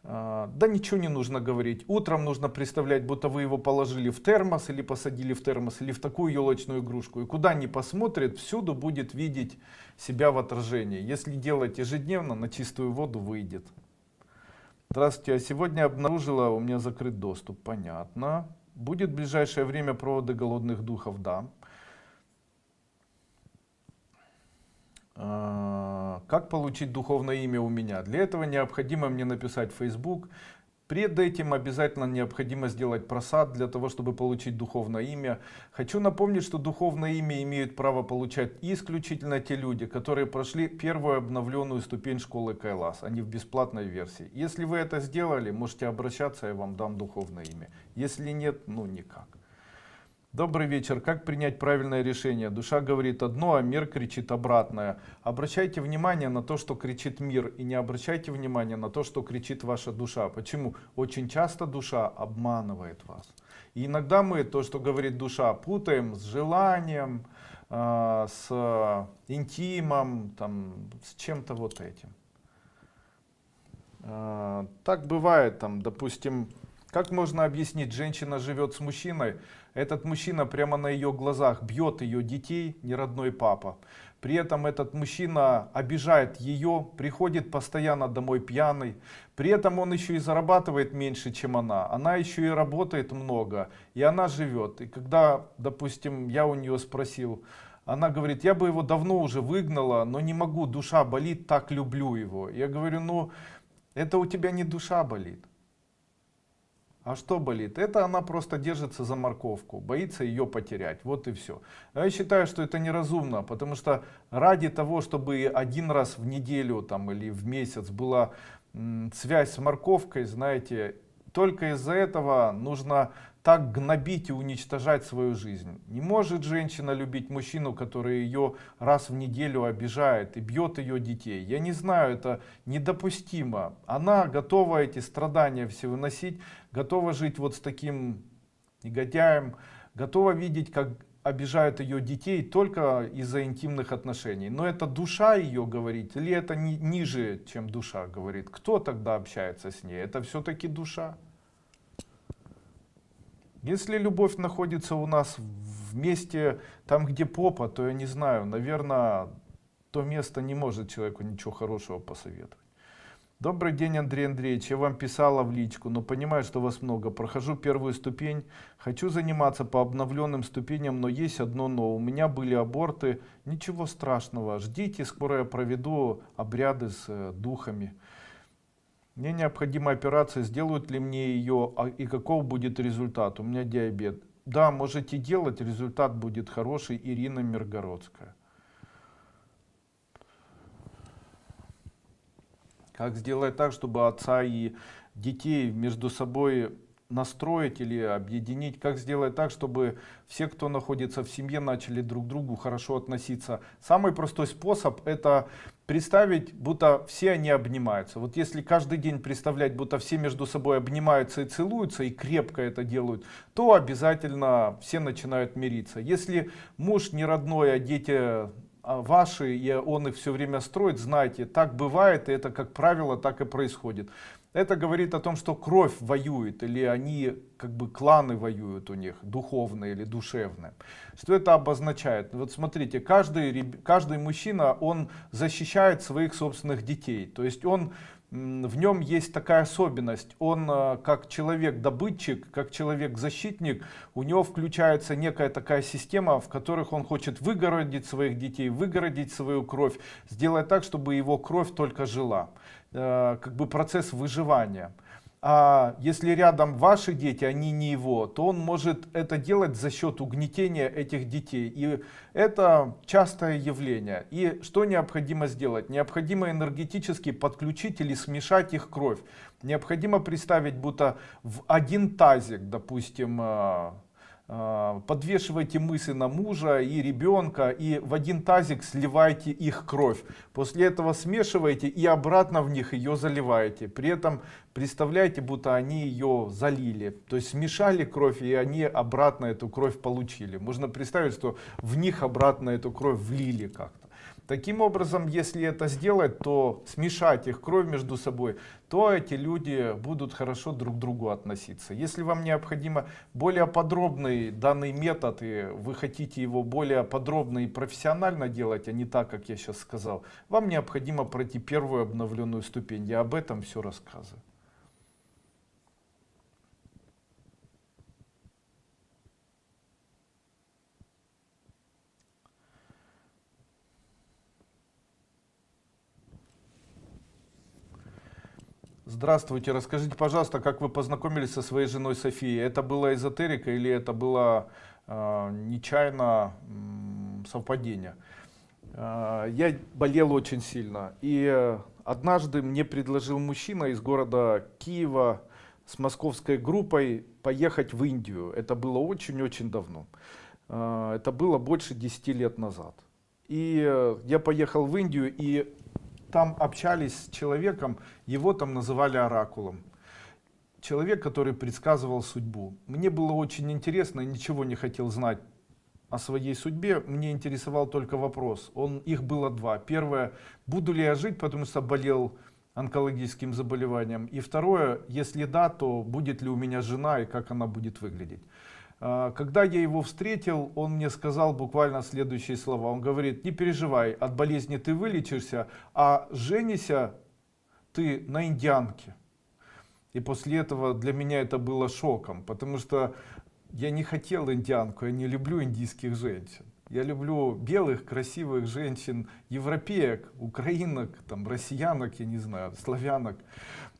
да ничего не нужно говорить. Утром нужно представлять, будто вы его положили в термос или посадили в термос или в такую елочную игрушку. И куда ни посмотрит, всюду будет видеть себя в отражении. Если делать ежедневно, на чистую воду выйдет. Здравствуйте, я сегодня обнаружила, у меня закрыт доступ. Понятно. Будет в ближайшее время проводы голодных духов? Да. Как получить духовное имя у меня? Для этого необходимо мне написать в Facebook. Перед этим обязательно необходимо сделать просад для того, чтобы получить духовное имя. Хочу напомнить, что духовное имя имеют право получать исключительно те люди, которые прошли первую обновленную ступень школы Кайлас, а не в бесплатной версии. Если вы это сделали, можете обращаться, я вам дам духовное имя. Если нет, ну никак. Добрый вечер. Как принять правильное решение? Душа говорит одно, а мир кричит обратное. Обращайте внимание на то, что кричит мир, и не обращайте внимания на то, что кричит ваша душа. Почему? Очень часто душа обманывает вас. И иногда мы то, что говорит душа, путаем с желанием, с интимом, там, с чем-то вот этим. Так бывает, там, допустим, как можно объяснить, женщина живет с мужчиной, этот мужчина прямо на ее глазах бьет ее детей, не родной папа. При этом этот мужчина обижает ее, приходит постоянно домой пьяный. При этом он еще и зарабатывает меньше, чем она еще и работает много, и она живет. И когда, допустим, я у нее спросил, она говорит, я бы его давно уже выгнала, но не могу, душа болит, так люблю его. Я говорю, ну это у тебя не душа болит. А что болит? Это она просто держится за морковку, боится ее потерять. Вот и все. Я считаю, что это неразумно, потому что ради того, чтобы один раз в неделю там, или в месяц была связь с морковкой, знаете, только из-за этого нужно так гнобить и уничтожать свою жизнь. Не может женщина любить мужчину, который ее раз в неделю обижает и бьет ее детей. Я не знаю, это недопустимо. Она готова эти страдания все выносить, готова жить вот с таким негодяем, готова видеть, как обижают ее детей только из-за интимных отношений. Но это душа ее говорит или это ниже, чем душа говорит? Кто тогда общается с ней? Это все-таки душа. Если любовь находится у нас в месте, там где попа, то я не знаю, наверное, то место не может человеку ничего хорошего посоветовать. Добрый день, Андрей Андреевич, я вам писала в личку, но понимаю, что вас много. Прохожу первую ступень, хочу заниматься по обновленным ступеням, но есть одно но. У меня были аборты, ничего страшного, ждите, скоро я проведу обряды с духами. Мне необходима операция, сделают ли мне ее и каков будет результат? У меня диабет. Да, можете делать, результат будет хороший. Ирина Миргородская. Как сделать так, чтобы отца и детей между собой настроить или объединить? Как сделать так, чтобы все, кто находится в семье, начали друг к другу хорошо относиться? Самый простой способ — это представить, будто все они обнимаются. Вот если каждый день представлять, будто все между собой обнимаются и целуются, и крепко это делают, то обязательно все начинают мириться. Если муж не родной, а дети ваши, и он их все время строит, знайте, так бывает, и это, как правило, так и происходит. Это говорит о том, что кровь воюет, или они, как бы, кланы воюют у них, духовные или душевные. Что это обозначает? Вот смотрите, каждый мужчина, он защищает своих собственных детей. То есть в нем есть такая особенность. Он как человек-добытчик, как человек-защитник, у него включается некая такая система, в которых он хочет выгородить своих детей, выгородить свою кровь, сделать так, чтобы его кровь только жила. Как бы процесс выживания. А если рядом ваши дети, они не его, то он может это делать за счет угнетения этих детей. И это частое явление. И что необходимо сделать? Необходимо энергетически подключить или смешать их кровь. Необходимо представить, будто в один тазик, допустим, подвешивайте мысли на мужа и ребенка и в один тазик сливайте их кровь. После этого смешиваете и обратно в них ее заливаете. При этом представляете, будто они ее залили. То есть смешали кровь, и они обратно эту кровь получили. Можно представить, что в них обратно эту кровь влили как-то. Таким образом, если это сделать, то смешать их кровь между собой, то эти люди будут хорошо друг к другу относиться. Если вам необходимо более подробный данный метод, и вы хотите его более подробно и профессионально делать, а не так, как я сейчас сказал, вам необходимо пройти первую обновленную ступень. Я об этом все рассказываю. Здравствуйте, расскажите, пожалуйста, как вы познакомились со своей женой Софией? Это была эзотерика или это было нечаянно совпадение? Я болел очень сильно, и однажды мне предложил мужчина из города Киева с московской группой поехать в Индию. Это было очень-очень давно. Это было больше 10 лет назад. И я поехал в Индию, и там общались с человеком, его там называли оракулом. Человек, который предсказывал судьбу. Мне было очень интересно, ничего не хотел знать о своей судьбе. Мне интересовал только вопрос. Их было два. Первое, буду ли я жить, потому что болел онкологическим заболеванием. И второе, если да, то будет ли у меня жена и как она будет выглядеть. Когда я его встретил, он мне сказал буквально следующие слова. Он говорит, не переживай, от болезни ты вылечишься, а женися ты на индианке. И после этого для меня это было шоком, потому что я не хотел индианку, я не люблю индийских женщин. Я люблю белых, красивых женщин, европеек, украинок, там, россиянок, я не знаю, славянок.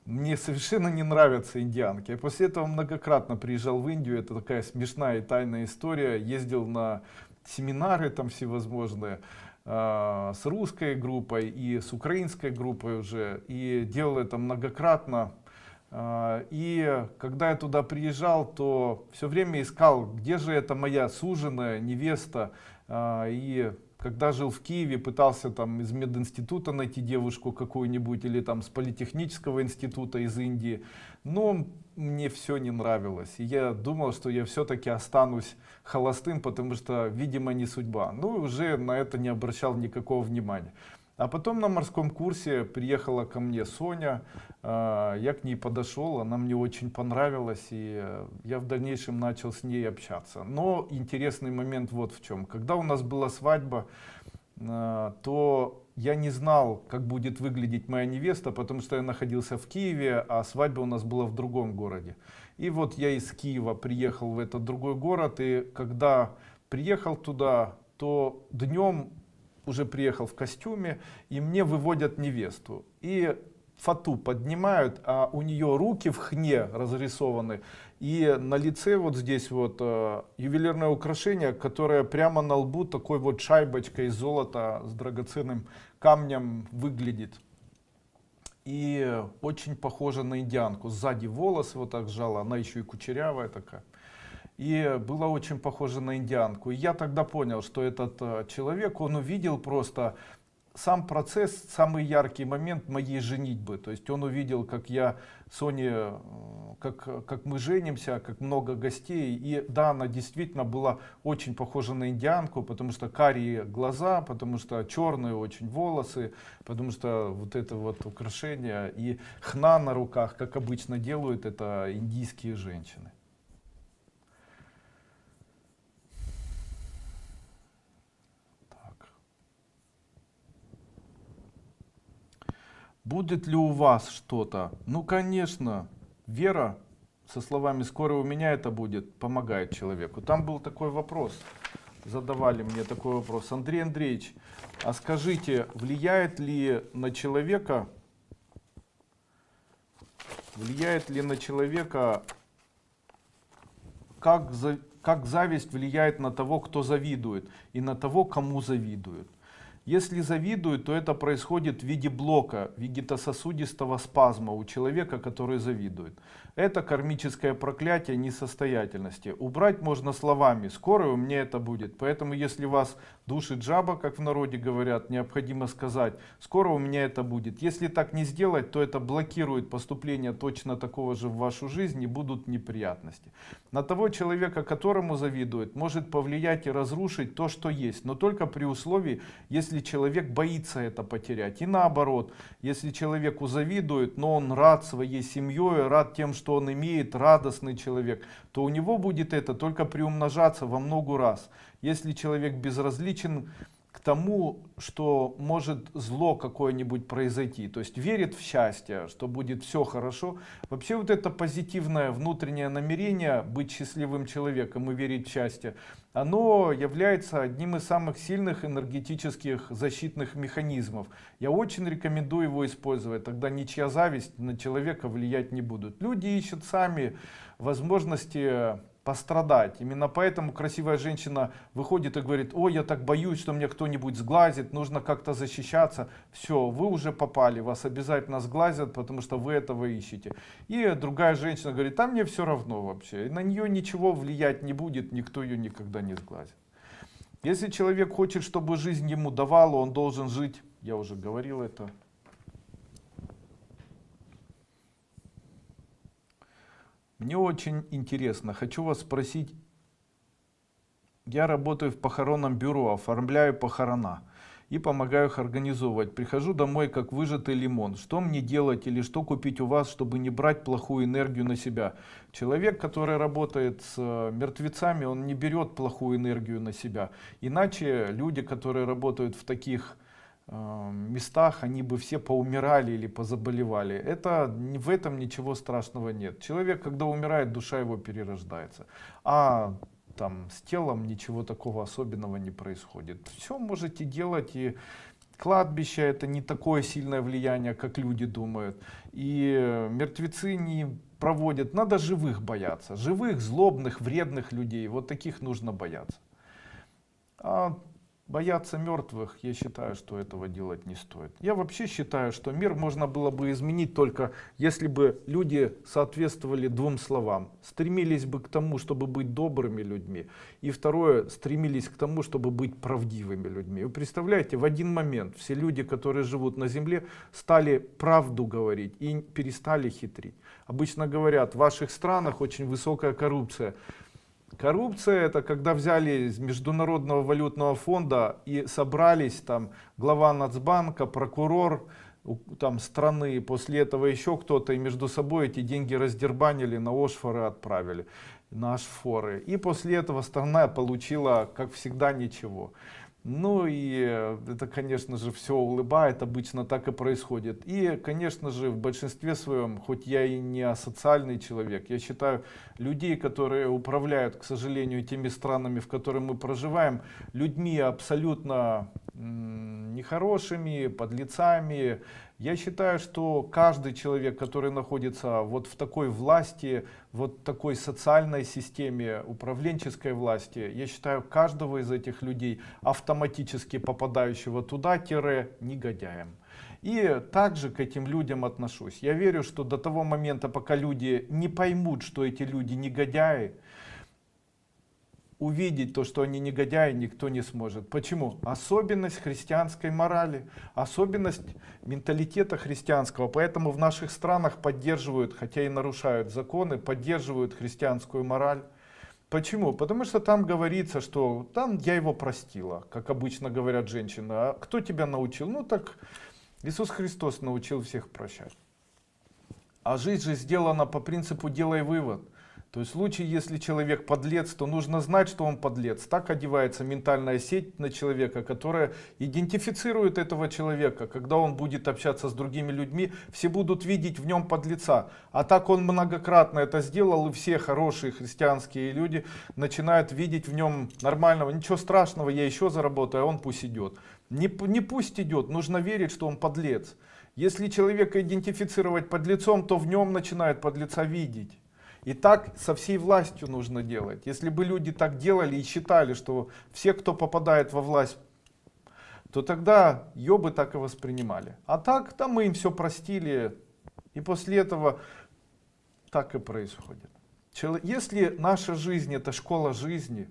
Мне совершенно не нравятся индианки. Я после этого многократно приезжал в Индию, это такая смешная и тайная история. Ездил на семинары там всевозможные, с русской группой и с украинской группой уже. И делал это многократно. И когда я туда приезжал, то все время искал, где же эта моя суженая, невеста. И когда жил в Киеве, пытался там из мединститута найти девушку какую-нибудь или там с политехнического института из Индии. Но мне все не нравилось. И я думал, что я все-таки останусь холостым, потому что, видимо, не судьба. Ну и уже на это не обращал никакого внимания. А потом на морском курсе приехала ко мне Соня, я к ней подошел, она мне очень понравилась, и я в дальнейшем начал с ней общаться. Но интересный момент вот в чем. Когда у нас была свадьба, то я не знал, как будет выглядеть моя невеста, потому что я находился в Киеве, а свадьба у нас была в другом городе. И вот я из Киева приехал в этот другой город, и когда приехал туда, то днем уже приехал в костюме, и мне выводят невесту. И фату поднимают, а у нее руки в хне разрисованы, и на лице вот здесь вот ювелирное украшение, которое прямо на лбу такой вот шайбочкой из золота с драгоценным камнем выглядит. И очень похоже на индианку. Сзади волосы вот так сжала, она еще и кучерявая такая. И была очень похожа на индианку. И я тогда понял, что этот человек, он увидел просто сам процесс, самый яркий момент моей женитьбы. То есть он увидел, как я Соне, как мы женимся, как много гостей. И да, она действительно была очень похожа на индианку, потому что карие глаза, потому что черные очень волосы, потому что вот это вот украшение и хна на руках, как обычно делают это индийские женщины. Будет ли у вас что-то? Ну, конечно, вера, со словами «скоро у меня это будет», помогает человеку. Там был такой вопрос, задавали мне такой вопрос. Андрей Андреевич, а скажите, влияет ли на человека как зависть влияет на того, кто завидует, и на того, кому завидует? Если завидуют, то это происходит в виде блока вегетососудистого спазма у человека, который завидует. Это кармическое проклятие несостоятельности. Убрать можно словами «скоро у меня это будет». Поэтому если вас душит жаба, как в народе говорят, необходимо сказать «скоро у меня это будет». Если так не сделать, то это блокирует поступление точно такого же в вашу жизнь, и будут неприятности. На того человека, которому завидует, может повлиять и разрушить то, что есть, но только при условии, если человек боится это потерять. И наоборот, если человеку завидуют, но он рад своей семьей, рад тем, что он имеет, радостный человек, то у него будет это только приумножаться во много раз. Если человек безразличен к тому, что может зло какое-нибудь произойти, то есть верит в счастье, что будет все хорошо. Вообще вот это позитивное внутреннее намерение быть счастливым человеком и верить в счастье, оно является одним из самых сильных энергетических защитных механизмов. Я очень рекомендую его использовать, тогда ничья зависть на человека влиять не будет. Люди ищут сами возможности пострадать. Именно поэтому красивая женщина выходит и говорит: ой, я так боюсь, что меня кто-нибудь сглазит, нужно как-то защищаться. Все, вы уже попали, вас обязательно сглазят, потому что вы этого ищете. И другая женщина говорит: а мне все равно вообще, на нее ничего влиять не будет, никто ее никогда не сглазит. Если человек хочет, чтобы жизнь ему давала, он должен жить, я уже говорил это. Мне очень интересно, хочу вас спросить, я работаю в похоронном бюро, оформляю похорона и помогаю их организовывать. Прихожу домой как выжатый лимон. Что мне делать или что купить у вас, чтобы не брать плохую энергию на себя? Человек, который работает с мертвецами, он не берет плохую энергию на себя. Иначе люди, которые работают в таких местах, они бы все поумирали или позаболевали. В этом ничего страшного нет. Человек, когда умирает, душа его перерождается. А там с телом ничего такого особенного не происходит. Все можете делать, и кладбище это не такое сильное влияние, как люди думают. И мертвецы не проводят. Надо живых бояться. Живых, злобных, вредных людей. Вот таких нужно бояться. А бояться мертвых, я считаю, что этого делать не стоит. Я вообще считаю, что мир можно было бы изменить только если бы люди соответствовали двум словам. Стремились бы к тому, чтобы быть добрыми людьми. И второе, стремились к тому, чтобы быть правдивыми людьми. Вы представляете, в один момент все люди, которые живут на земле, стали правду говорить и перестали хитрить. Обычно говорят, в ваших странах очень высокая коррупция. Коррупция — это когда взяли из Международного валютного фонда и собрались там глава Нацбанка, прокурор там страны, после этого еще кто-то, и между собой эти деньги раздербанили, на Ошфоры отправили, на Ашфоры. И после этого страна получила, как всегда, ничего. Ну и это, конечно же, все улыбает, обычно так и происходит. И, конечно же, в большинстве своем, хоть я и не асоциальный человек, я считаю людей, которые управляют, к сожалению, теми странами, в которых мы проживаем, людьми абсолютно нехорошими, подлецами. Я считаю, что каждый человек, который находится вот в такой власти, вот такой социальной системе, управленческой власти, я считаю каждого из этих людей, автоматически попадающего туда, негодяем. И также к этим людям отношусь. Я верю, что до того момента, пока люди не поймут, что эти люди негодяи, увидеть то, что они негодяи, никто не сможет. Почему? Особенность христианской морали, особенность менталитета христианского. Поэтому в наших странах поддерживают, хотя и нарушают законы, поддерживают христианскую мораль. Почему? Потому что там говорится, что там я его простила, как обычно говорят женщины. А кто тебя научил? Ну так Иисус Христос научил всех прощать. А жизнь же сделана по принципу «делай вывод». То есть в случае, если человек подлец, то нужно знать, что он подлец. Так одевается ментальная сеть на человека, которая идентифицирует этого человека. Когда он будет общаться с другими людьми, все будут видеть в нем подлеца. А так он многократно это сделал, и все хорошие христианские люди начинают видеть в нем нормального. Ничего страшного, я еще заработаю, а он пусть идет. Не пусть идет, нужно верить, что он подлец. Если человека идентифицировать подлецом, то в нем начинают подлеца видеть. И так со всей властью нужно делать. Если бы люди так делали и считали, что все, кто попадает во власть, то тогда ее бы так и воспринимали. А так, там мы им все простили, и после этого так и происходит. Если наша жизнь — это школа жизни,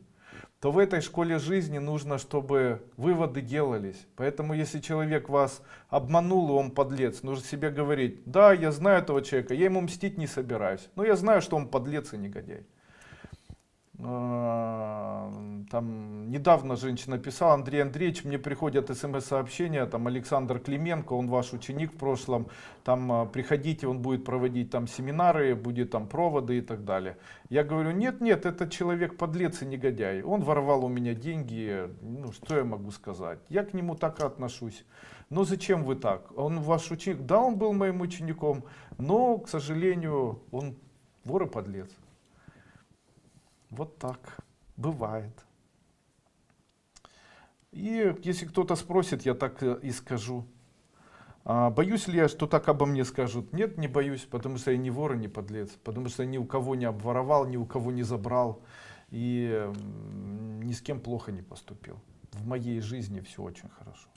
то в этой школе жизни нужно, чтобы выводы делались. Поэтому если человек вас обманул, и он подлец, нужно себе говорить: да, я знаю этого человека, я ему мстить не собираюсь, но я знаю, что он подлец и негодяй. Там недавно женщина писала: Андрей Андреевич, мне приходят смс-сообщения, там Александр Клименко, он ваш ученик в прошлом, там приходите, он будет проводить там семинары, будет там проводы и так далее. Я говорю: нет, этот человек подлец и негодяй, он воровал у меня деньги, ну что я могу сказать, я к нему так и отношусь. Но зачем вы так? Он ваш ученик? Да, он был моим учеником, но, к сожалению, он вор и подлец. Вот так бывает. И если кто-то спросит, я так и скажу. Боюсь ли я, что так обо мне скажут? Нет, не боюсь, потому что я не вор и не подлец, потому что я ни у кого не обворовал, ни у кого не забрал и ни с кем плохо не поступил. В моей жизни все очень хорошо.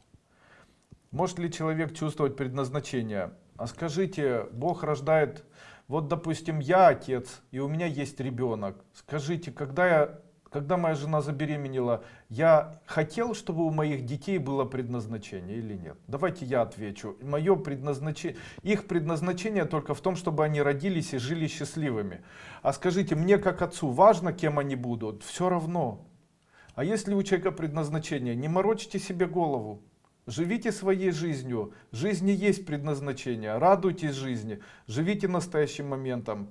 Может ли человек чувствовать предназначение? А скажите, Бог рождает, вот допустим, я отец, и у меня есть ребенок. Скажите, когда моя жена забеременела, я хотел, чтобы у моих детей было предназначение или нет? Давайте я отвечу. Мое предназначение, их предназначение только в том, чтобы они родились и жили счастливыми. А скажите, мне как отцу важно, кем они будут? Все равно. А если у человека предназначение, не морочьте себе голову. Живите своей жизнью. В жизни есть предназначение. Радуйтесь жизни. Живите настоящим моментом.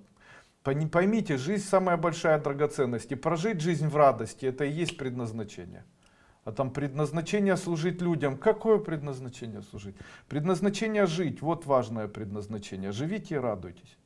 Поймите, жизнь самая большая драгоценность. И прожить жизнь в радости, это и есть предназначение. А там предназначение служить людям. Какое предназначение служить? Предназначение жить. Вот важное предназначение. Живите и радуйтесь.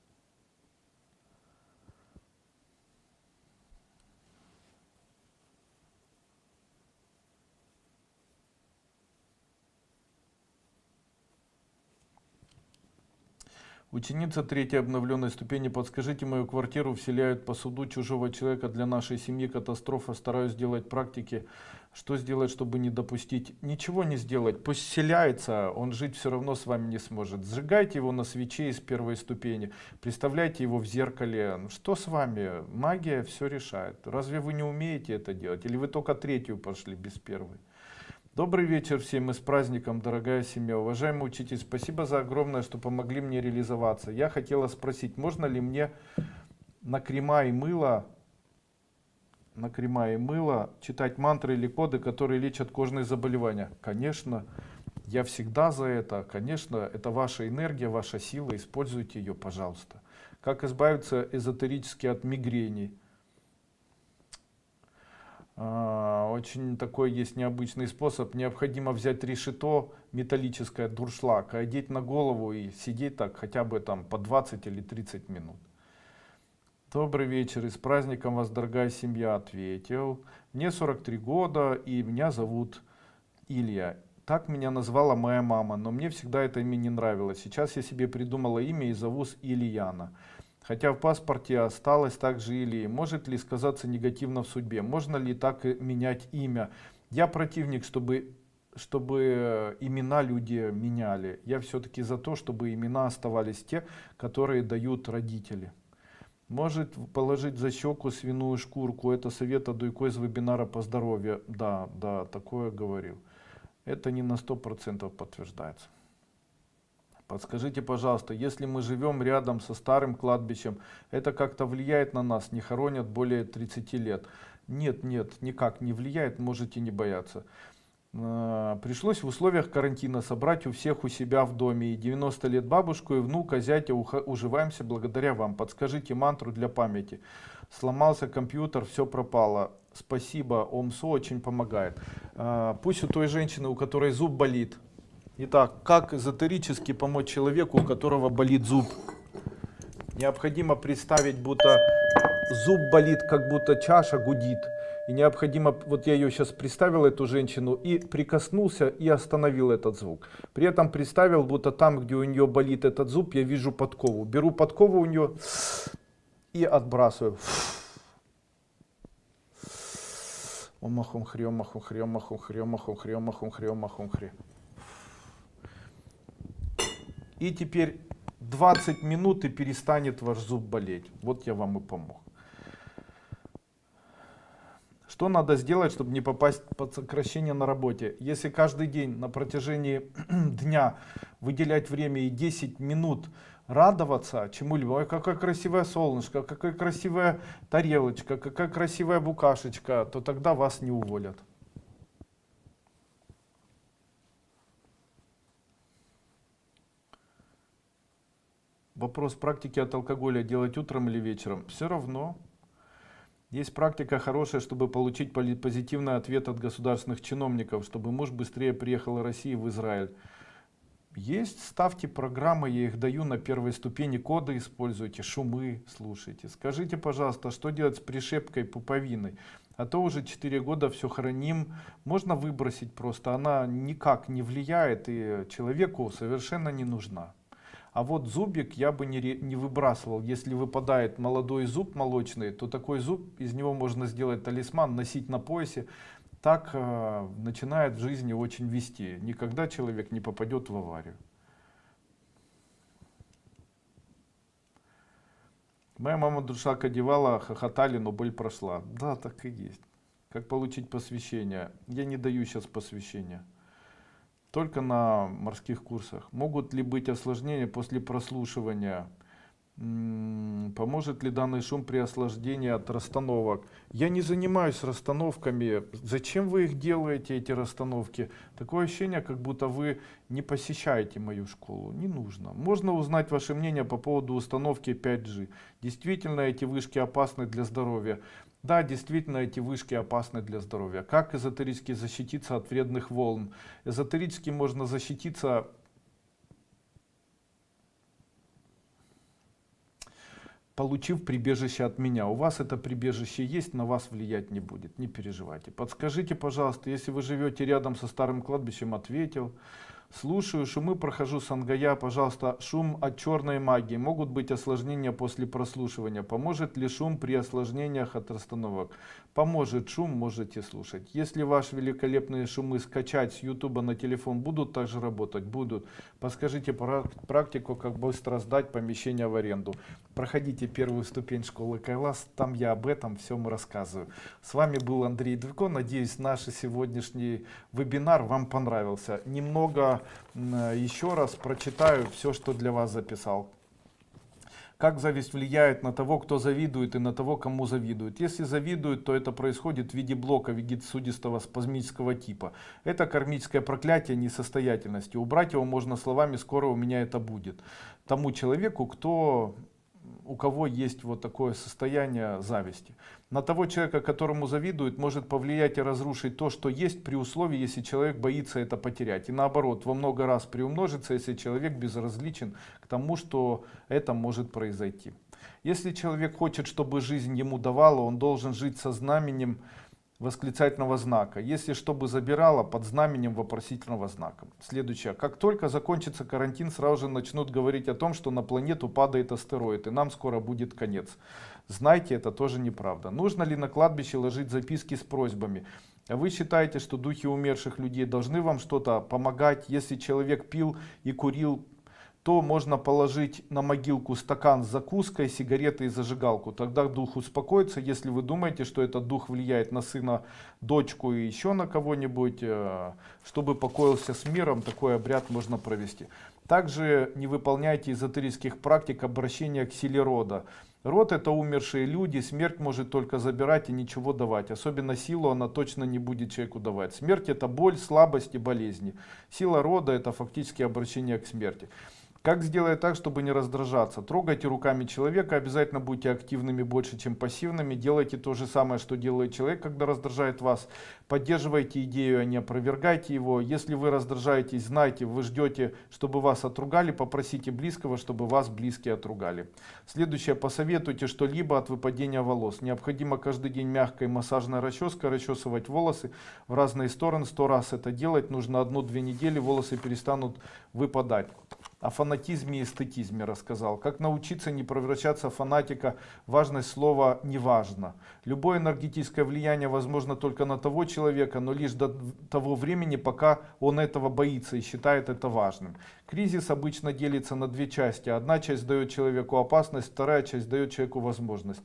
Ученица третьей обновленной ступени, подскажите, мою квартиру вселяют по суду чужого человека, для нашей семьи катастрофа, стараюсь сделать практики, что сделать, чтобы не допустить? Ничего не сделать, пусть вселяется, он жить все равно с вами не сможет. Сжигайте его на свече из первой ступени, представляйте его в зеркале, что с вами? Магия все решает. Разве вы не умеете это делать? Или вы только третью пошли без первой? Добрый вечер всем и с праздником, дорогая семья. Уважаемый учитель, спасибо за огромное, что помогли мне реализоваться. Я хотела спросить, можно ли мне на крема и мыло читать мантры или коды, которые лечат кожные заболевания? Конечно, я всегда за это. Конечно, это ваша энергия, ваша сила, используйте ее, пожалуйста. Как избавиться эзотерически от мигрени? Очень такой есть необычный способ. Необходимо взять решето металлическое, дуршлаг, одеть на голову и сидеть так хотя бы там по 20 или 30 минут. Добрый вечер и с праздником вас, дорогая семья, ответил. Мне 43 года и меня зовут Илья. Так меня назвала моя мама, но мне всегда это имя не нравилось. Сейчас я себе придумала имя и зовусь Ильяна. Хотя в паспорте осталось также Ильи. Может ли сказаться негативно в судьбе? Можно ли так менять имя? Я противник, чтобы имена люди меняли. Я все-таки за то, чтобы имена оставались те, которые дают родители. Может положить за щеку свиную шкурку. Это совет от Дуйко из вебинара по здоровью. Да, такое говорил. Это не на 100% подтверждается. Подскажите, пожалуйста, если мы живем рядом со старым кладбищем, это как-то влияет на нас? Не хоронят более 30 лет? Нет, никак не влияет, можете не бояться. Пришлось в условиях карантина собрать у всех у себя в доме. И 90 лет бабушку и внука, зятя уживаемся благодаря вам. Подскажите мантру для памяти. Сломался компьютер, все пропало. Спасибо, ОМСО очень помогает. Пусть у той женщины, у которой зуб болит. Итак, как эзотерически помочь человеку, у которого болит зуб? Необходимо представить, будто зуб болит, как будто чаша гудит. И необходимо, вот я ее сейчас представил, эту женщину, и прикоснулся и остановил этот звук. При этом представил, будто там, где у нее болит этот зуб, я вижу подкову. Беру подкову у нее и отбрасываю. Омахум хри, омахум хри, омахум хри, омахум хри, омахум хри, омахум хри. И теперь 20 минут и перестанет ваш зуб болеть. Вот я вам и помог. Что надо сделать, чтобы не попасть под сокращение на работе? Если каждый день на протяжении дня выделять время и 10 минут радоваться чему-либо, ой, какое красивое солнышко, какая красивая тарелочка, какая красивая букашечка, то тогда вас не уволят. Вопрос практики от алкоголя делать утром или вечером? Все равно. Есть практика хорошая, чтобы получить позитивный ответ от государственных чиновников, чтобы муж быстрее приехал из России в Израиль. Есть, ставьте программы, я их даю на первой ступени, коды используйте, шумы слушайте. Скажите, пожалуйста, что делать с пришепкой пуповиной? А то уже 4 года все храним. Можно выбросить просто. Она никак не влияет и человеку совершенно не нужна. А вот зубик я бы не выбрасывал. Если выпадает молодой зуб молочный, то такой зуб, из него можно сделать талисман, носить на поясе. Так начинает в жизни очень вести. Никогда человек не попадет в аварию. Моя мама душак одевала, хохотали, но боль прошла. Да, так и есть. Как получить посвящение? Я не даю сейчас посвящения. Только на морских курсах. Могут ли быть осложнения после прослушивания? Поможет ли данный шум при осложнении от расстановок? Я не занимаюсь расстановками. Зачем вы их делаете, эти расстановки? Такое ощущение, как будто вы не посещаете мою школу. Не нужно. Можно узнать ваше мнение по поводу установки 5G. Действительно, эти вышки опасны для здоровья. Да, действительно, эти вышки опасны для здоровья. Как эзотерически защититься от вредных волн? Эзотерически можно защититься, получив прибежище от меня. У вас это прибежище есть, на вас влиять не будет, не переживайте. Подскажите, пожалуйста, если вы живете рядом со старым кладбищем, ответил. Слушаю шумы, прохожу Сангая, пожалуйста, шум от черной магии. Могут быть осложнения после прослушивания. Поможет ли шум при осложнениях от расстановок? Поможет шум, можете слушать. Если ваши великолепные шумы скачать с YouTube на телефон, будут также работать? Будут. Подскажите практику, как быстро сдать помещение в аренду. Проходите первую ступень школы Кайлас, там я об этом всем рассказываю. С вами был Андрей Дудко. Надеюсь, наш сегодняшний вебинар вам понравился. Немного еще раз прочитаю все, что для вас записал. Как зависть влияет на того, кто завидует, и на того, кому завидует. Если завидуют, то это происходит в виде блока вегетосудистого спазмического типа. Это кармическое проклятие несостоятельности. Убрать его можно словами «скоро у меня это будет». Тому человеку, у кого есть вот такое состояние зависти. На того человека, которому завидуют, может повлиять и разрушить то, что есть, при условии, если человек боится это потерять. И наоборот, во много раз приумножится, если человек безразличен к тому, что это может произойти. Если человек хочет, чтобы жизнь ему давала, он должен жить со знаменем восклицательного знака. Если чтобы забирала, под знаменем вопросительного знака. Следующее. Как только закончится карантин, сразу же начнут говорить о том, что на планету падает астероид, и нам скоро будет конец. Знайте, это тоже неправда. Нужно ли на кладбище ложить записки с просьбами? Вы считаете, что духи умерших людей должны вам что-то помогать? Если человек пил и курил, то можно положить на могилку стакан с закуской, сигареты и зажигалку. Тогда дух успокоится. Если вы думаете, что этот дух влияет на сына, дочку и еще на кого-нибудь, чтобы покоился с миром, такой обряд можно провести. Также не выполняйте эзотерических практик обращения к силе рода. Род — это умершие люди, смерть может только забирать и ничего давать. Особенно силу она точно не будет человеку давать. Смерть — это боль, слабость и болезни. Сила рода — это фактически обращение к смерти. Как сделать так, чтобы не раздражаться? Трогайте руками человека, обязательно будьте активными больше, чем пассивными. Делайте то же самое, что делает человек, когда раздражает вас. Поддерживайте идею, а не опровергайте его. Если вы раздражаетесь, знайте, вы ждете, чтобы вас отругали, попросите близкого, чтобы вас близкие отругали. Следующее. Посоветуйте что-либо от выпадения волос. Необходимо каждый день мягкой массажной расческой расчесывать волосы в разные стороны. 100 раз это делать. Нужно 1-2 недели, волосы перестанут выпадать. О фанатизме и эстетизме рассказал. Как научиться не превращаться в фанатика. Важность слова «не важно». Любое энергетическое влияние возможно только на того человека, но лишь до того времени, пока он этого боится и считает это важным. Кризис обычно делится на 2 части. Одна часть дает человеку опасность, вторая часть дает человеку возможность.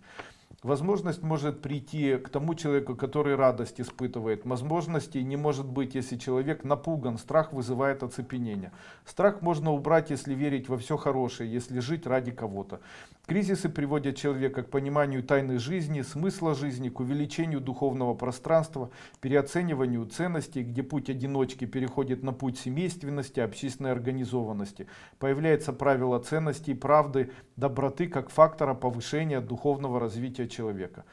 Возможность может прийти к тому человеку, который радость испытывает. Возможностей не может быть, если человек напуган. Страх вызывает оцепенение. Страх можно убрать, если верить во все хорошее, если жить ради кого-то. Кризисы приводят человека к пониманию тайны жизни, смысла жизни, к увеличению духовного пространства, переоцениванию ценностей, где путь одиночки переходит на путь семейственности, общественной организованности. Появляется правило ценностей, правды, доброты как фактора повышения духовного развития человека.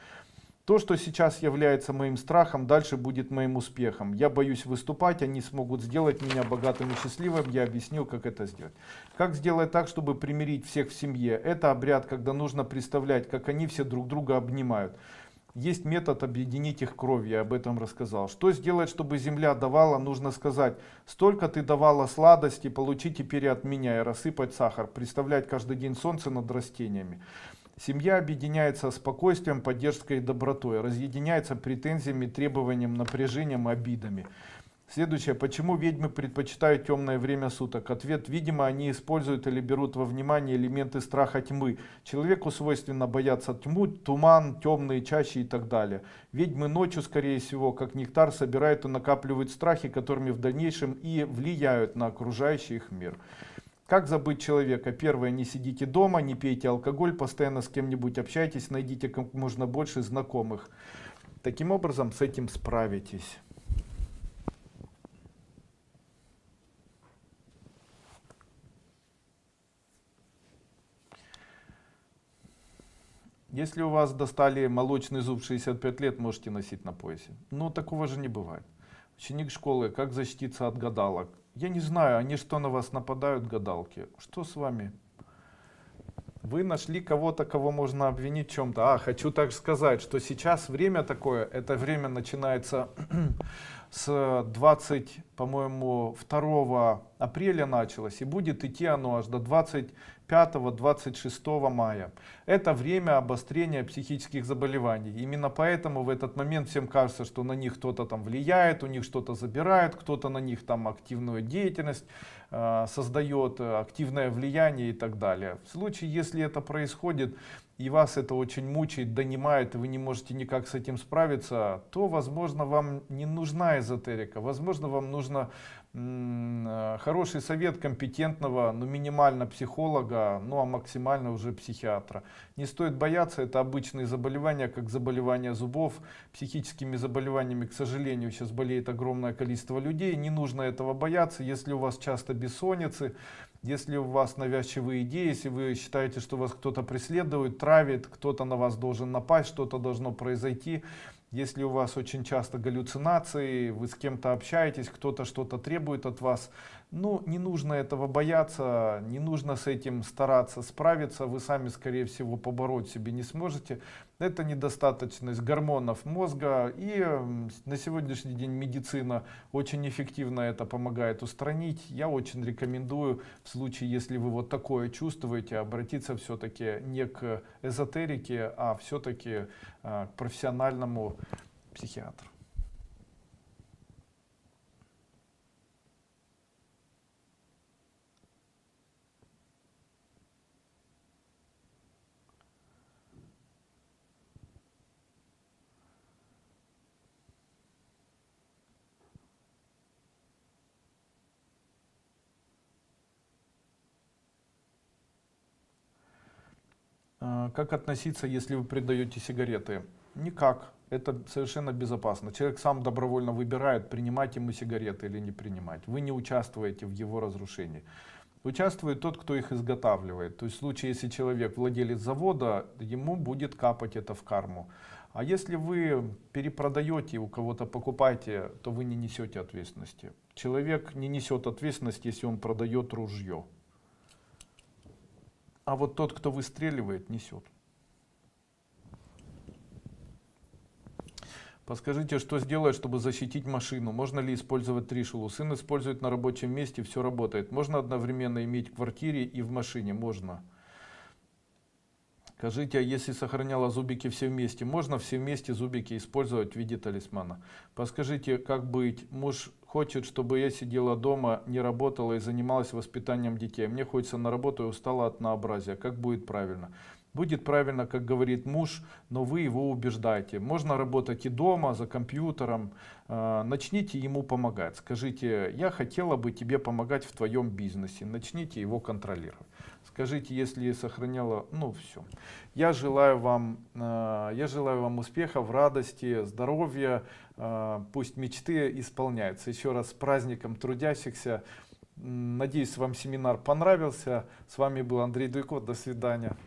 То, что сейчас является моим страхом, дальше будет моим успехом. Я боюсь выступать, они смогут сделать меня богатым и счастливым. Я объяснил, как это сделать. Как сделать так, чтобы примирить всех в семье? Это обряд, когда нужно представлять, как они все друг друга обнимают. Есть метод объединить их кровью, я об этом рассказал. Что сделать, чтобы земля давала? Нужно сказать: столько ты давала сладости, получи теперь и от меня, и рассыпать сахар, представлять каждый день солнце над растениями. Семья объединяется спокойствием, поддержкой и добротой, разъединяется претензиями, требованием, напряжением, обидами. Следующее. Почему ведьмы предпочитают темное время суток? Ответ. Видимо, они используют или берут во внимание элементы страха тьмы. Человеку свойственно бояться тьму, туман, темные чащи и так далее. Ведьмы ночью, скорее всего, как нектар, собирают и накапливают страхи, которыми в дальнейшем и влияют на окружающий их мир. Как забыть человека? Первое. Не сидите дома, не пейте алкоголь, постоянно с кем-нибудь общайтесь, найдите как можно больше знакомых. Таким образом, с этим справитесь. Если у вас достали молочный зуб 65 лет, можете носить на поясе. Но такого же не бывает. Ученик школы, как защититься от гадалок? Я не знаю, они что, на вас нападают, гадалки? Что с вами? Вы нашли кого-то, кого можно обвинить в чем-то. Хочу так сказать, что сейчас время такое, это время начинается с 20, по-моему, 2 апреля началось, и будет идти оно аж до 25-26 мая. Это время обострения психических заболеваний. Именно поэтому в этот момент всем кажется, что на них кто-то там влияет, у них что-то забирает, кто-то на них там активную деятельность создает, активное влияние и так далее. В случае, если это происходит, и вас это очень мучает, донимает, и вы не можете никак с этим справиться, то, возможно, вам не нужна эзотерика. Возможно, вам нужно хороший совет компетентного, но минимально психолога, ну а максимально уже психиатра. Не стоит бояться, это обычные заболевания, как заболевания зубов. Психическими заболеваниями, к сожалению, сейчас болеет огромное количество людей. Не нужно этого бояться. Если у вас часто бессонницы, если у вас навязчивые идеи, если вы считаете, что вас кто-то преследует, травит, кто-то на вас должен напасть, что-то должно произойти, если у вас очень часто галлюцинации, вы с кем-то общаетесь, кто-то что-то требует от вас, ну, не нужно этого бояться, не нужно с этим стараться справиться, вы сами, скорее всего, побороть себе не сможете. Это недостаточность гормонов мозга, и на сегодняшний день медицина очень эффективно это помогает устранить. Я очень рекомендую, в случае, если вы вот такое чувствуете, обратиться все-таки не к эзотерике, а все-таки к профессиональному психиатру. Как относиться, если вы продаете сигареты? Никак. Это совершенно безопасно. Человек сам добровольно выбирает, принимать ему сигареты или не принимать. Вы не участвуете в его разрушении. Участвует тот, кто их изготавливает. То есть в случае, если человек владелец завода, ему будет капать это в карму. А если вы перепродаете, у кого-то покупаете, то вы не несете ответственности. Человек не несет ответственности, если он продает ружье. А вот тот, кто выстреливает, несет. Подскажите, что сделать, чтобы защитить машину? Можно ли использовать тришулу? Сын использует на рабочем месте, все работает. Можно одновременно иметь в квартире и в машине? Можно. Скажите, а если сохраняла зубики все вместе, можно все вместе зубики использовать в виде талисмана? Подскажите, как быть? Муж хочет, чтобы я сидела дома, не работала и занималась воспитанием детей. Мне хочется на работу и устала от однообразия. Как будет правильно? Будет правильно, как говорит муж, но вы его убеждаете. Можно работать и дома, за компьютером. Начните ему помогать. Скажите, я хотела бы тебе помогать в твоем бизнесе. Начните его контролировать. Скажите, если сохраняла, ну все. Я желаю вам успехов, радости, здоровья. Пусть мечты исполняются. Еще раз с праздником трудящихся. Надеюсь, вам семинар понравился. С вами был Андрей Дуйко. До свидания.